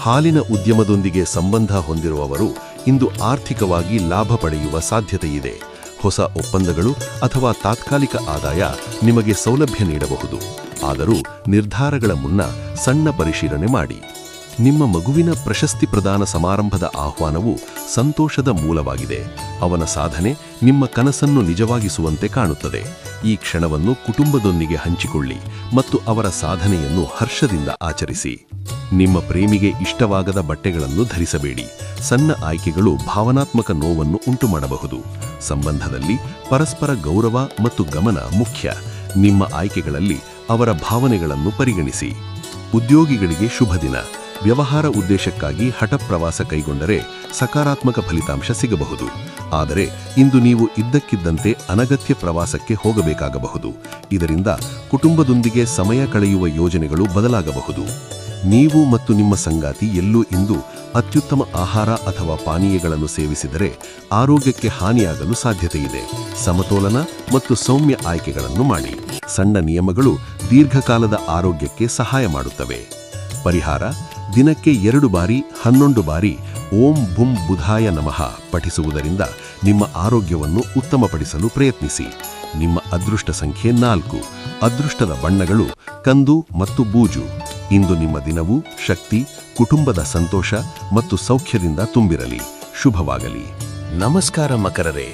ಹಾಲಿನ ಉದ್ಯಮದೊಂದಿಗೆ ಸಂಬಂಧ ಹೊಂದಿರುವವರು ಇಂದು ಆರ್ಥಿಕವಾಗಿ ಲಾಭ ಪಡೆಯುವ ಸಾಧ್ಯತೆಯಿದೆ. ಹೊಸ ಒಪ್ಪಂದಗಳು ಅಥವಾ ತಾತ್ಕಾಲಿಕ ಆದಾಯ ನಿಮಗೆ ಸೌಲಭ್ಯ ನೀಡಬಹುದು. ಆದರೂ ನಿರ್ಧಾರಗಳ ಮುನ್ನ ಸಣ್ಣ ಪರಿಶೀಲನೆ ಮಾಡಿ. ನಿಮ್ಮ ಮಗುವಿನ ಪ್ರಶಸ್ತಿ ಪ್ರದಾನ ಸಮಾರಂಭದ ಆಹ್ವಾನವು ಸಂತೋಷದ ಮೂಲವಾಗಿದೆ. ಅವನ ಸಾಧನೆ ನಿಮ್ಮ ಕನಸನ್ನು ನಿಜವಾಗಿಸುವಂತೆ ಕಾಣುತ್ತದೆ. ಈ ಕ್ಷಣವನ್ನು ಕುಟುಂಬದೊಂದಿಗೆ ಹಂಚಿಕೊಳ್ಳಿ ಮತ್ತು ಅವರ ಸಾಧನೆಯನ್ನು ಹರ್ಷದಿಂದ ಆಚರಿಸಿ. ನಿಮ್ಮ ಪ್ರೇಮಿಗೆ ಇಷ್ಟವಾಗದ ಬಟ್ಟೆಗಳನ್ನು ಧರಿಸಬೇಡಿ. ಸಣ್ಣ ಆಯ್ಕೆಗಳು ಭಾವನಾತ್ಮಕ ನೋವನ್ನು ಉಂಟುಮಾಡಬಹುದು. ಸಂಬಂಧದಲ್ಲಿ ಪರಸ್ಪರ ಗೌರವ ಮತ್ತು ಗಮನ ಮುಖ್ಯ. ನಿಮ್ಮ ಆಯ್ಕೆಗಳಲ್ಲಿ ಅವರ ಭಾವನೆಗಳನ್ನು ಪರಿಗಣಿಸಿ. ಉದ್ಯೋಗಿಗಳಿಗೆ ಶುಭ ದಿನ. ವ್ಯವಹಾರ ಉದ್ದೇಶಕ್ಕಾಗಿ ಹಠಪ್ರವಾಸ ಕೈಗೊಂಡರೆ ಸಕಾರಾತ್ಮಕ ಫಲಿತಾಂಶ ಸಿಗಬಹುದು. ಆದರೆ ಇಂದು ನೀವು ಇದ್ದಕ್ಕಿದ್ದಂತೆ ಅನಗತ್ಯ ಪ್ರವಾಸಕ್ಕೆ ಹೋಗಬೇಕಾಗಬಹುದು. ಇದರಿಂದ ಕುಟುಂಬದೊಂದಿಗೆ ಸಮಯ ಕಳೆಯುವ ಯೋಜನೆಗಳು ಬದಲಾಗಬಹುದು. ನೀವು ಮತ್ತು ನಿಮ್ಮ ಸಂಗಾತಿ ಎಲ್ಲೂ ಇಂದು ಅತ್ಯುತ್ತಮ ಆಹಾರ ಅಥವಾ ಪಾನೀಯಗಳನ್ನು ಸೇವಿಸಿದರೆ ಆರೋಗ್ಯಕ್ಕೆ ಹಾನಿಯಾಗಲು ಸಾಧ್ಯತೆಯಿದೆ. ಸಮತೋಲನ ಮತ್ತು ಸೌಮ್ಯ ಆಯ್ಕೆಗಳನ್ನು ಮಾಡಿ. ಸಣ್ಣ ನಿಯಮಗಳು ದೀರ್ಘಕಾಲದ ಆರೋಗ್ಯಕ್ಕೆ ಸಹಾಯ ಮಾಡುತ್ತವೆ. ಪರಿಹಾರ: ದಿನಕ್ಕೆ 2 ಬಾರಿ 11 ಬಾರಿ ಓಂ ಬುಂ ಬುಧಾಯ ನಮಃ ಪಠಿಸುವುದರಿಂದ ನಿಮ್ಮ ಆರೋಗ್ಯವನ್ನು ಉತ್ತಮಪಡಿಸಲು ಪ್ರಯತ್ನಿಸಿ. ನಿಮ್ಮ ಅದೃಷ್ಟ ಸಂಖ್ಯೆ 4. ಅದೃಷ್ಟದ ಬಣ್ಣಗಳು ಕಂದು ಮತ್ತು ಬೂಜು. ಇಂದು ನಿಮ್ಮ ದಿನವು ಶಕ್ತಿ, ಕುಟುಂಬದ ಸಂತೋಷ ಮತ್ತು ಸೌಖ್ಯದಿಂದ ತುಂಬಿರಲಿ. ಶುಭವಾಗಲಿ. ನಮಸ್ಕಾರ ಮಕರರೇ,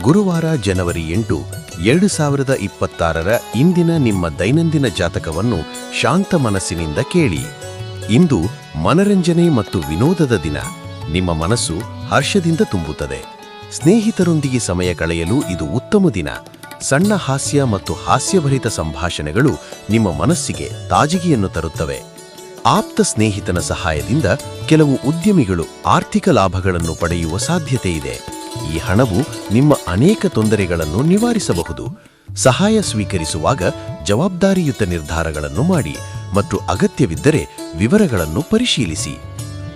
ಗುರುವಾರ ಜನವರಿ 8, 2026 ಇಂದಿನ ನಿಮ್ಮ ದೈನಂದಿನ ಜಾತಕವನ್ನು ಶಾಂತ ಮನಸ್ಸಿನಿಂದ ಕೇಳಿ. ಇಂದು ಮನರಂಜನೆ ಮತ್ತು ವಿನೋದದ ದಿನ. ನಿಮ್ಮ ಮನಸ್ಸು ಹರ್ಷದಿಂದ ತುಂಬುತ್ತದೆ. ಸ್ನೇಹಿತರೊಂದಿಗೆ ಸಮಯ ಕಳೆಯಲು ಇದು ಉತ್ತಮ ದಿನ. ಸಣ್ಣ ಹಾಸ್ಯ ಮತ್ತು ಹಾಸ್ಯಭರಿತ ಸಂಭಾಷಣೆಗಳು ನಿಮ್ಮ ಮನಸ್ಸಿಗೆ ತಾಜಗಿಯನ್ನು ತರುತ್ತವೆ. ಆಪ್ತ ಸ್ನೇಹಿತನ ಸಹಾಯದಿಂದ ಕೆಲವು ಉದ್ಯಮಿಗಳು ಆರ್ಥಿಕ ಲಾಭಗಳನ್ನು ಪಡೆಯುವ ಸಾಧ್ಯತೆಯಿದೆ. ಈ ಹಣವು ನಿಮ್ಮ ಅನೇಕ ತೊಂದರೆಗಳನ್ನು ನಿವಾರಿಸಬಹುದು. ಸಹಾಯ ಸ್ವೀಕರಿಸುವಾಗ ಜವಾಬ್ದಾರಿಯುತ ನಿರ್ಧಾರಗಳನ್ನು ಮಾಡಿ ಮತ್ತು ಅಗತ್ಯವಿದ್ದರೆ ವಿವರಗಳನ್ನು ಪರಿಶೀಲಿಸಿ.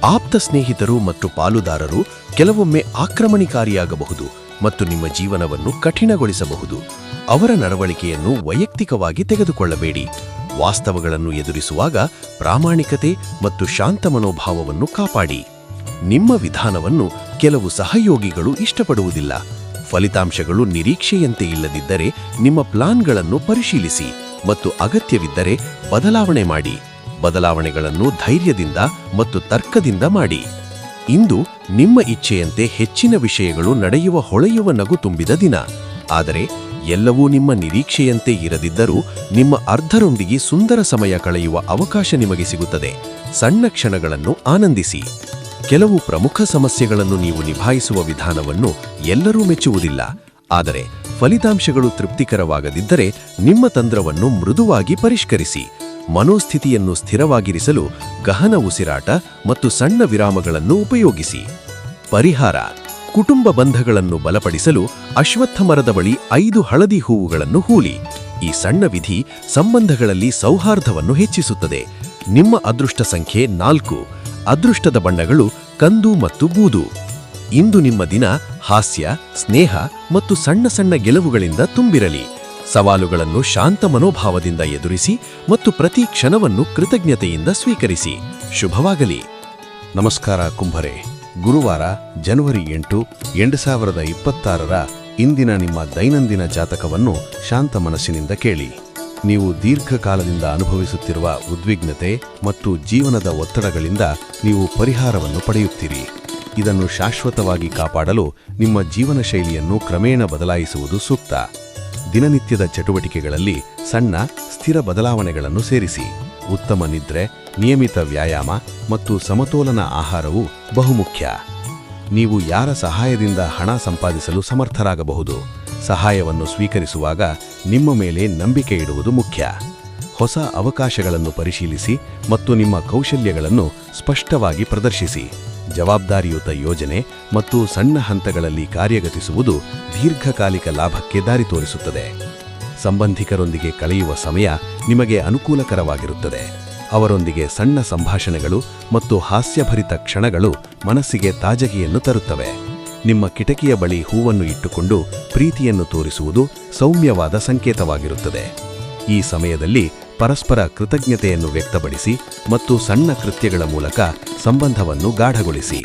ಆಪ್ತ ಸ್ನೇಹಿತರು ಮತ್ತು ಪಾಲುದಾರರು ಕೆಲವೊಮ್ಮೆ ಆಕ್ರಮಣಕಾರಿಯಾಗಬಹುದು ಮತ್ತು ನಿಮ್ಮ ಜೀವನವನ್ನು ಕಠಿಣಗೊಳಿಸಬಹುದು. ಅವರ ನಡವಳಿಕೆಯನ್ನು ವೈಯಕ್ತಿಕವಾಗಿ ತೆಗೆದುಕೊಳ್ಳಬೇಡಿ. ವಾಸ್ತವಗಳನ್ನು ಎದುರಿಸುವಾಗ ಪ್ರಾಮಾಣಿಕತೆ ಮತ್ತು ಶಾಂತ ಮನೋಭಾವವನ್ನು ಕಾಪಾಡಿ. ನಿಮ್ಮ ವಿಧಾನವನ್ನು ಕೆಲವು ಸಹಯೋಗಿಗಳು ಇಷ್ಟಪಡುವುದಿಲ್ಲ. ಫಲಿತಾಂಶಗಳು ನಿರೀಕ್ಷೆಯಂತೆ ಇಲ್ಲದಿದ್ದರೆ ನಿಮ್ಮ ಪ್ಲಾನ್ಗಳನ್ನು ಪರಿಶೀಲಿಸಿ ಮತ್ತು ಅಗತ್ಯವಿದ್ದರೆ ಬದಲಾವಣೆ ಮಾಡಿ. ಬದಲಾವಣೆಗಳನ್ನು ಧೈರ್ಯದಿಂದ ಮತ್ತು ತರ್ಕದಿಂದ ಮಾಡಿ. ಇಂದು ನಿಮ್ಮ ಇಚ್ಛೆಯಂತೆ ಹೆಚ್ಚಿನ ವಿಷಯಗಳು ನಡೆಯುವ ಹೊಳೆಯುವ ನಗು ತುಂಬಿದ ದಿನ. ಆದರೆ ಎಲ್ಲವೂ ನಿಮ್ಮ ನಿರೀಕ್ಷೆಯಂತೆ ಇರದಿದ್ದರೂ ನಿಮ್ಮ ಅರ್ಧರೊಂದಿಗೆ ಸುಂದರ ಸಮಯ ಕಳೆಯುವ ಅವಕಾಶ ನಿಮಗೆ ಸಿಗುತ್ತದೆ. ಸಣ್ಣ ಕ್ಷಣಗಳನ್ನು ಆನಂದಿಸಿ. ಕೆಲವು ಪ್ರಮುಖ ಸಮಸ್ಯೆಗಳನ್ನು ನೀವು ನಿಭಾಯಿಸುವ ವಿಧಾನವನ್ನು ಎಲ್ಲರೂ ಮೆಚ್ಚುವುದಿಲ್ಲ. ಆದರೆ ಫಲಿತಾಂಶಗಳು ತೃಪ್ತಿಕರವಾಗದಿದ್ದರೆ ನಿಮ್ಮ ತಂತ್ರವನ್ನು ಮೃದುವಾಗಿ ಪರಿಷ್ಕರಿಸಿ. ಮನೋಸ್ಥಿತಿಯನ್ನು ಸ್ಥಿರವಾಗಿರಿಸಲು ಗಹನ ಉಸಿರಾಟ ಮತ್ತು ಸಣ್ಣ ವಿರಾಮಗಳನ್ನು ಉಪಯೋಗಿಸಿ. ಪರಿಹಾರ: ಕುಟುಂಬ ಬಂಧಗಳನ್ನು ಬಲಪಡಿಸಲು ಅಶ್ವತ್ಥ ಮರದ ಬಳಿ 5 ಹಳದಿ ಹೂವುಗಳನ್ನು ಹೂಳಿ. ಈ ಸಣ್ಣ ವಿಧಿ ಸಂಬಂಧಗಳಲ್ಲಿ ಸೌಹಾರ್ದವನ್ನು ಹೆಚ್ಚಿಸುತ್ತದೆ. ನಿಮ್ಮ ಅದೃಷ್ಟ ಸಂಖ್ಯೆ 4. ಅದೃಷ್ಟದ ಬಣ್ಣಗಳು ಕಂದು ಮತ್ತು ಬೂದು. ಇಂದು ನಿಮ್ಮ ದಿನ ಹಾಸ್ಯ, ಸ್ನೇಹ ಮತ್ತು ಸಣ್ಣ ಸಣ್ಣ ಗೆಲುವುಗಳಿಂದ ತುಂಬಿರಲಿ. ಸವಾಲುಗಳನ್ನು ಶಾಂತ ಮನೋಭಾವದಿಂದ ಎದುರಿಸಿ ಮತ್ತು ಪ್ರತಿ ಕ್ಷಣವನ್ನು ಕೃತಜ್ಞತೆಯಿಂದ ಸ್ವೀಕರಿಸಿ. ಶುಭವಾಗಲಿ. ನಮಸ್ಕಾರ ಕುಂಭರೇ, ಗುರುವಾರ ಜನವರಿ 8, 2026 ಇಂದಿನ ನಿಮ್ಮ ದೈನಂದಿನ ಜಾತಕವನ್ನು ಶಾಂತ ಮನಸ್ಸಿನಿಂದ ಕೇಳಿ. ನೀವು ದೀರ್ಘಕಾಲದಿಂದ ಅನುಭವಿಸುತ್ತಿರುವ ಉದ್ವಿಗ್ನತೆ ಮತ್ತು ಜೀವನದ ಒತ್ತಡಗಳಿಂದ ನೀವು ಪರಿಹಾರವನ್ನು ಪಡೆಯುತ್ತೀರಿ. ಇದನ್ನು ಶಾಶ್ವತವಾಗಿ ಕಾಪಾಡಲು ನಿಮ್ಮ ಜೀವನ ಶೈಲಿಯನ್ನು ಕ್ರಮೇಣ ಬದಲಾಯಿಸುವುದು ಸೂಕ್ತ. ದಿನನಿತ್ಯದ ಚಟುವಟಿಕೆಗಳಲ್ಲಿ ಸಣ್ಣ ಸ್ಥಿರ ಬದಲಾವಣೆಗಳನ್ನು ಸೇರಿಸಿ. ಉತ್ತಮ ನಿದ್ರೆ, ನಿಯಮಿತ ವ್ಯಾಯಾಮ ಮತ್ತು ಸಮತೋಲನ ಆಹಾರವು ಬಹುಮುಖ್ಯ. ನೀವು ಯಾರ ಸಹಾಯದಿಂದ ಹಣ ಸಂಪಾದಿಸಲು ಸಮರ್ಥರಾಗಬಹುದು? ಸಹಾಯವನ್ನು ಸ್ವೀಕರಿಸುವಾಗ ನಿಮ್ಮ ಮೇಲೆ ನಂಬಿಕೆ ಇಡುವುದು ಮುಖ್ಯ. ಹೊಸ ಅವಕಾಶಗಳನ್ನು ಪರಿಶೀಲಿಸಿ ಮತ್ತು ನಿಮ್ಮ ಕೌಶಲ್ಯಗಳನ್ನು ಸ್ಪಷ್ಟವಾಗಿ ಪ್ರದರ್ಶಿಸಿ. ಜವಾಬ್ದಾರಿಯುತ ಯೋಜನೆ ಮತ್ತು ಸಣ್ಣ ಹಂತಗಳಲ್ಲಿ ಕಾರ್ಯಗತಿಸುವುದು ದೀರ್ಘಕಾಲಿಕ ಲಾಭಕ್ಕೆ ದಾರಿ ತೋರಿಸುತ್ತದೆ. ಸಂಬಂಧಿಕರೊಂದಿಗೆ ಕಳೆಯುವ ಸಮಯ ನಿಮಗೆ ಅನುಕೂಲಕರವಾಗಿರುತ್ತದೆ. ಅವರೊಂದಿಗೆ ಸಣ್ಣ ಸಂಭಾಷಣೆಗಳು ಮತ್ತು ಹಾಸ್ಯಭರಿತ ಕ್ಷಣಗಳು ಮನಸ್ಸಿಗೆ ತಾಜಗಿಯನ್ನು ತರುತ್ತವೆ. ನಿಮ್ಮ ಕಿಟಕಿಯ ಬಳಿ ಹೂವನ್ನು ಇಟ್ಟುಕೊಂಡು ಪ್ರೀತಿಯನ್ನು ತೋರಿಸುವುದು ಸೌಮ್ಯವಾದ ಸಂಕೇತವಾಗಿರುತ್ತದೆ. ಈ ಸಮಯದಲ್ಲಿ ಪರಸ್ಪರ ಕೃತಜ್ಞತೆಯನ್ನು ವ್ಯಕ್ತಪಡಿಸಿ ಮತ್ತು ಸಣ್ಣ ಕೃತ್ಯಗಳ ಮೂಲಕ ಸಂಬಂಧವನ್ನು ಗಾಢಗೊಳಿಸಿ.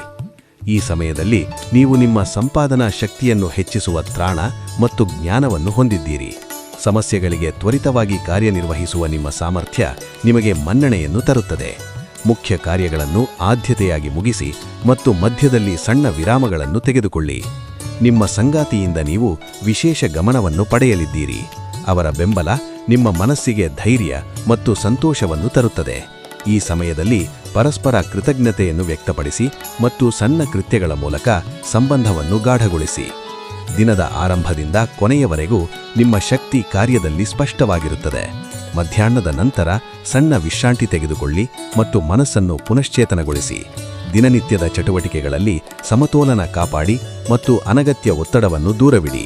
ಈ ಸಮಯದಲ್ಲಿ ನೀವು ನಿಮ್ಮ ಸಂಪಾದನಾ ಶಕ್ತಿಯನ್ನು ಹೆಚ್ಚಿಸುವ ತ್ರಾಣ ಮತ್ತು ಜ್ಞಾನವನ್ನು ಹೊಂದಿದ್ದೀರಿ. ಸಮಸ್ಯೆಗಳಿಗೆ ತ್ವರಿತವಾಗಿ ಕಾರ್ಯನಿರ್ವಹಿಸುವ ನಿಮ್ಮ ಸಾಮರ್ಥ್ಯ ನಿಮಗೆ ಮನ್ನಣೆಯನ್ನು ತರುತ್ತದೆ. ಮುಖ್ಯ ಕಾರ್ಯಗಳನ್ನು ಆದ್ಯತೆಯಾಗಿ ಮುಗಿಸಿ ಮತ್ತು ಮಧ್ಯದಲ್ಲಿ ಸಣ್ಣ ವಿರಾಮಗಳನ್ನು ತೆಗೆದುಕೊಳ್ಳಿ. ನಿಮ್ಮ ಸಂಗಾತಿಯಿಂದ ನೀವು ವಿಶೇಷ ಗಮನವನ್ನು ಪಡೆಯಲಿದ್ದೀರಿ. ಅವರ ಬೆಂಬಲ ನಿಮ್ಮ ಮನಸ್ಸಿಗೆ ಧೈರ್ಯ ಮತ್ತು ಸಂತೋಷವನ್ನು ತರುತ್ತದೆ. ಈ ಸಮಯದಲ್ಲಿ ಪರಸ್ಪರ ಕೃತಜ್ಞತೆಯನ್ನು ವ್ಯಕ್ತಪಡಿಸಿ ಮತ್ತು ಸಣ್ಣ ಕೃತ್ಯಗಳ ಮೂಲಕ ಸಂಬಂಧವನ್ನು ಗಾಢಗೊಳಿಸಿ. ದಿನದ ಆರಂಭದಿಂದ ಕೊನೆಯವರೆಗೂ ನಿಮ್ಮ ಶಕ್ತಿ ಕಾರ್ಯದಲ್ಲಿ ಸ್ಪಷ್ಟವಾಗಿರುತ್ತದೆ. ಮಧ್ಯಾಹ್ನದ ನಂತರ ಸಣ್ಣ ವಿಶ್ರಾಂತಿ ತೆಗೆದುಕೊಳ್ಳಿ ಮತ್ತು ಮನಸ್ಸನ್ನು ಪುನಶ್ಚೇತನಗೊಳಿಸಿ. ದಿನನಿತ್ಯದ ಚಟುವಟಿಕೆಗಳಲ್ಲಿ ಸಮತೋಲನ ಕಾಪಾಡಿ ಮತ್ತು ಅನಗತ್ಯ ಒತ್ತಡವನ್ನು ದೂರವಿಡಿ.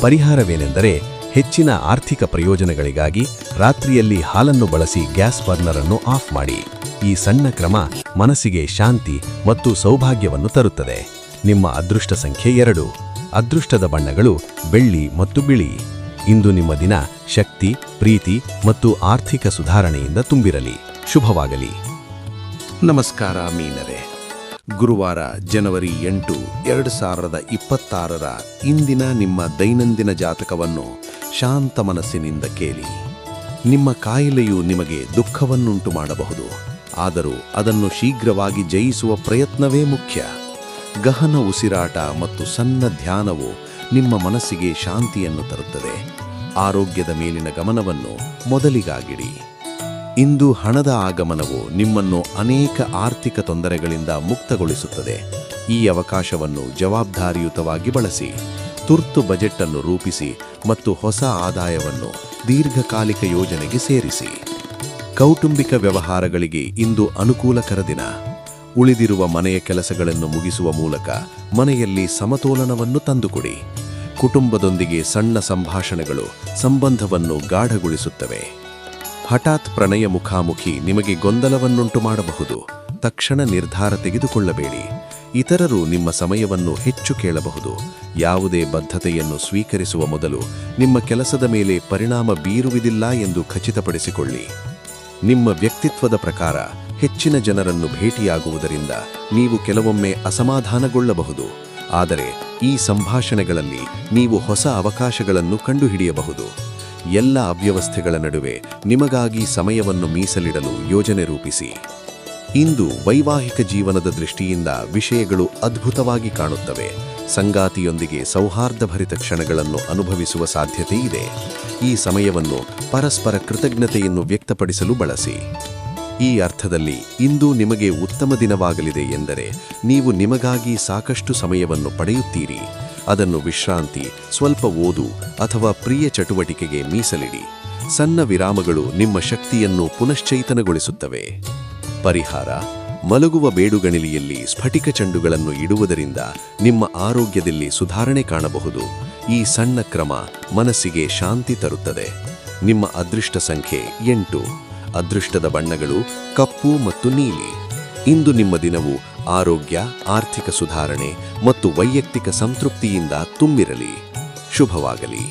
ಪರಿಹಾರವೇನೆಂದರೆ, ಹೆಚ್ಚಿನ ಆರ್ಥಿಕ ಪ್ರಯೋಜನಗಳಿಗಾಗಿ ರಾತ್ರಿಯಲ್ಲಿ ಹಾಲನ್ನು ಬಳಸಿ ಗ್ಯಾಸ್ ಬರ್ನರ್ ಅನ್ನು ಆಫ್ ಮಾಡಿ. ಈ ಸಣ್ಣ ಕ್ರಮ ಮನಸ್ಸಿಗೆ ಶಾಂತಿ ಮತ್ತು ಸೌಭಾಗ್ಯವನ್ನು ತರುತ್ತದೆ. ನಿಮ್ಮ ಅದೃಷ್ಟ ಸಂಖ್ಯೆ 2. ಅದೃಷ್ಟದ ಬಣ್ಣಗಳು ಬೆಳ್ಳಿ ಮತ್ತು ಬಿಳಿ. ಇಂದು ನಿಮ್ಮ ದಿನ ಶಕ್ತಿ, ಪ್ರೀತಿ ಮತ್ತು ಆರ್ಥಿಕ ಸುಧಾರಣೆಯಿಂದ ತುಂಬಿರಲಿ. ಶುಭವಾಗಲಿ. ನಮಸ್ಕಾರ ಮೀನರೇ. ಗುರುವಾರ ಜನವರಿ 8, 2026 ಇಂದಿನ ನಿಮ್ಮ ದೈನಂದಿನ ಜಾತಕವನ್ನು ಶಾಂತ ಮನಸ್ಸಿನಿಂದ ಕೇಳಿ. ನಿಮ್ಮ ಕಾಯಿಲೆಯು ನಿಮಗೆ ದುಃಖವನ್ನುಂಟು ಮಾಡಬಹುದು, ಆದರೂ ಅದನ್ನು ಶೀಘ್ರವಾಗಿ ಜಯಿಸುವ ಪ್ರಯತ್ನವೇ ಮುಖ್ಯ. ಗಹನ ಉಸಿರಾಟ ಮತ್ತು ಸಣ್ಣ ಧ್ಯಾನವು ನಿಮ್ಮ ಮನಸ್ಸಿಗೆ ಶಾಂತಿಯನ್ನು ತರುತ್ತದೆ. ಆರೋಗ್ಯದ ಮೇಲಿನ ಗಮನವನ್ನು ಮೊದಲಿಗಾಗಿಡಿ. ಇಂದು ಹಣದ ಆಗಮನವು ನಿಮ್ಮನ್ನು ಅನೇಕ ಆರ್ಥಿಕ ತೊಂದರೆಗಳಿಂದ ಮುಕ್ತಗೊಳಿಸುತ್ತದೆ. ಈ ಅವಕಾಶವನ್ನು ಜವಾಬ್ದಾರಿಯುತವಾಗಿ ಬಳಸಿ. ತುರ್ತು ಬಜೆಟ್ ಅನ್ನು ರೂಪಿಸಿ ಮತ್ತು ಹೊಸ ಆದಾಯವನ್ನು ದೀರ್ಘಕಾಲಿಕ ಯೋಜನೆಗೆ ಸೇರಿಸಿ. ಕೌಟುಂಬಿಕ ವ್ಯವಹಾರಗಳಿಗೆ ಇಂದು ಅನುಕೂಲಕರ ದಿನ. ಉಳಿದಿರುವ ಮನೆಯ ಕೆಲಸಗಳನ್ನು ಮುಗಿಸುವ ಮೂಲಕ ಮನೆಯಲ್ಲಿ ಸಮತೋಲನವನ್ನು ತಂದುಕೊಡಿ. ಕುಟುಂಬದೊಂದಿಗೆ ಸಣ್ಣ ಸಂಭಾಷಣೆಗಳು ಸಂಬಂಧವನ್ನು ಗಾಢಗೊಳಿಸುತ್ತವೆ. ಹಠಾತ್ ಪ್ರಣಯ ಮುಖಾಮುಖಿ ನಿಮಗೆ ಗೊಂದಲವನ್ನುಂಟು ಮಾಡಬಹುದು. ತಕ್ಷಣ ನಿರ್ಧಾರ ತೆಗೆದುಕೊಳ್ಳಬೇಡಿ. ಇತರರು ನಿಮ್ಮ ಸಮಯವನ್ನು ಹೆಚ್ಚು ಕೇಳಬಹುದು. ಯಾವುದೇ ಬದ್ಧತೆಯನ್ನು ಸ್ವೀಕರಿಸುವ ಮೊದಲು ನಿಮ್ಮ ಕೆಲಸದ ಮೇಲೆ ಪರಿಣಾಮ ಬೀರುವುದಿಲ್ಲ ಎಂದು ಖಚಿತಪಡಿಸಿಕೊಳ್ಳಿ. ನಿಮ್ಮ ವ್ಯಕ್ತಿತ್ವದ ಪ್ರಕಾರ ಹೆಚ್ಚಿನ ಜನರನ್ನು ಭೇಟಿಯಾಗುವುದರಿಂದ ನೀವು ಕೆಲವೊಮ್ಮೆ ಅಸಮಾಧಾನಗೊಳ್ಳಬಹುದು. ಆದರೆ ಈ ಸಂಭಾಷಣೆಗಳಲ್ಲಿ ನೀವು ಹೊಸ ಅವಕಾಶಗಳನ್ನು ಕಂಡುಹಿಡಿಯಬಹುದು. ಎಲ್ಲ ಅವ್ಯವಸ್ಥೆಗಳ ನಡುವೆ ನಿಮಗಾಗಿ ಸಮಯವನ್ನು ಮೀಸಲಿಡಲು ಯೋಜನೆ ರೂಪಿಸಿ. ಇಂದು ವೈವಾಹಿಕ ಜೀವನದ ದೃಷ್ಟಿಯಿಂದ ವಿಷಯಗಳು ಅದ್ಭುತವಾಗಿ ಕಾಣುತ್ತವೆ. ಸಂಗಾತಿಯೊಂದಿಗೆ ಸೌಹಾರ್ದಭರಿತ ಕ್ಷಣಗಳನ್ನು ಅನುಭವಿಸುವ ಸಾಧ್ಯತೆ ಇದೆ. ಈ ಸಮಯವನ್ನು ಪರಸ್ಪರ ಕೃತಜ್ಞತೆಯನ್ನು ವ್ಯಕ್ತಪಡಿಸಲು ಬಳಸಿ. ಈ ಅರ್ಥದಲ್ಲಿ ಇಂದು ನಿಮಗೆ ಉತ್ತಮ ದಿನವಾಗಲಿದೆ ಎಂದರೆ ನೀವು ನಿಮಗಾಗಿ ಸಾಕಷ್ಟು ಸಮಯವನ್ನು ಪಡೆಯುತ್ತೀರಿ. ಅದನ್ನು ವಿಶ್ರಾಂತಿ, ಸ್ವಲ್ಪ ಓದು ಅಥವಾ ಪ್ರಿಯ ಚಟುವಟಿಕೆಗೆ ಮೀಸಲಿಡಿ. ಸಣ್ಣ ವಿರಾಮಗಳು ನಿಮ್ಮ ಶಕ್ತಿಯನ್ನು ಪುನಶ್ಚೈತನಗೊಳಿಸುತ್ತವೆ. ಪರಿಹಾರ: ಮಲಗುವ ಬೇಡುಗಣಿಲಿಯಲ್ಲಿ ಸ್ಫಟಿಕ ಚೆಂಡುಗಳನ್ನು ಇಡುವುದರಿಂದ ನಿಮ್ಮ ಆರೋಗ್ಯದಲ್ಲಿ ಸುಧಾರಣೆ ಕಾಣಬಹುದು. ಈ ಸಣ್ಣ ಕ್ರಮ ಮನಸ್ಸಿಗೆ ಶಾಂತಿ ತರುತ್ತದೆ. ನಿಮ್ಮ ಅದೃಷ್ಟ ಸಂಖ್ಯೆ 8. ಅದೃಷ್ಟದ ಬಣ್ಣಗಳು ಕಪ್ಪು ಮತ್ತು ನೀಲಿ. ಇಂದು ನಿಮ್ಮ ದಿನವು ಆರೋಗ್ಯ, ಆರ್ಥಿಕ ಸುಧಾರಣೆ ಮತ್ತು ವೈಯಕ್ತಿಕ ಸಂತೃಪ್ತಿಯಿಂದ ತುಂಬಿರಲಿ. ಶುಭವಾಗಲಿ.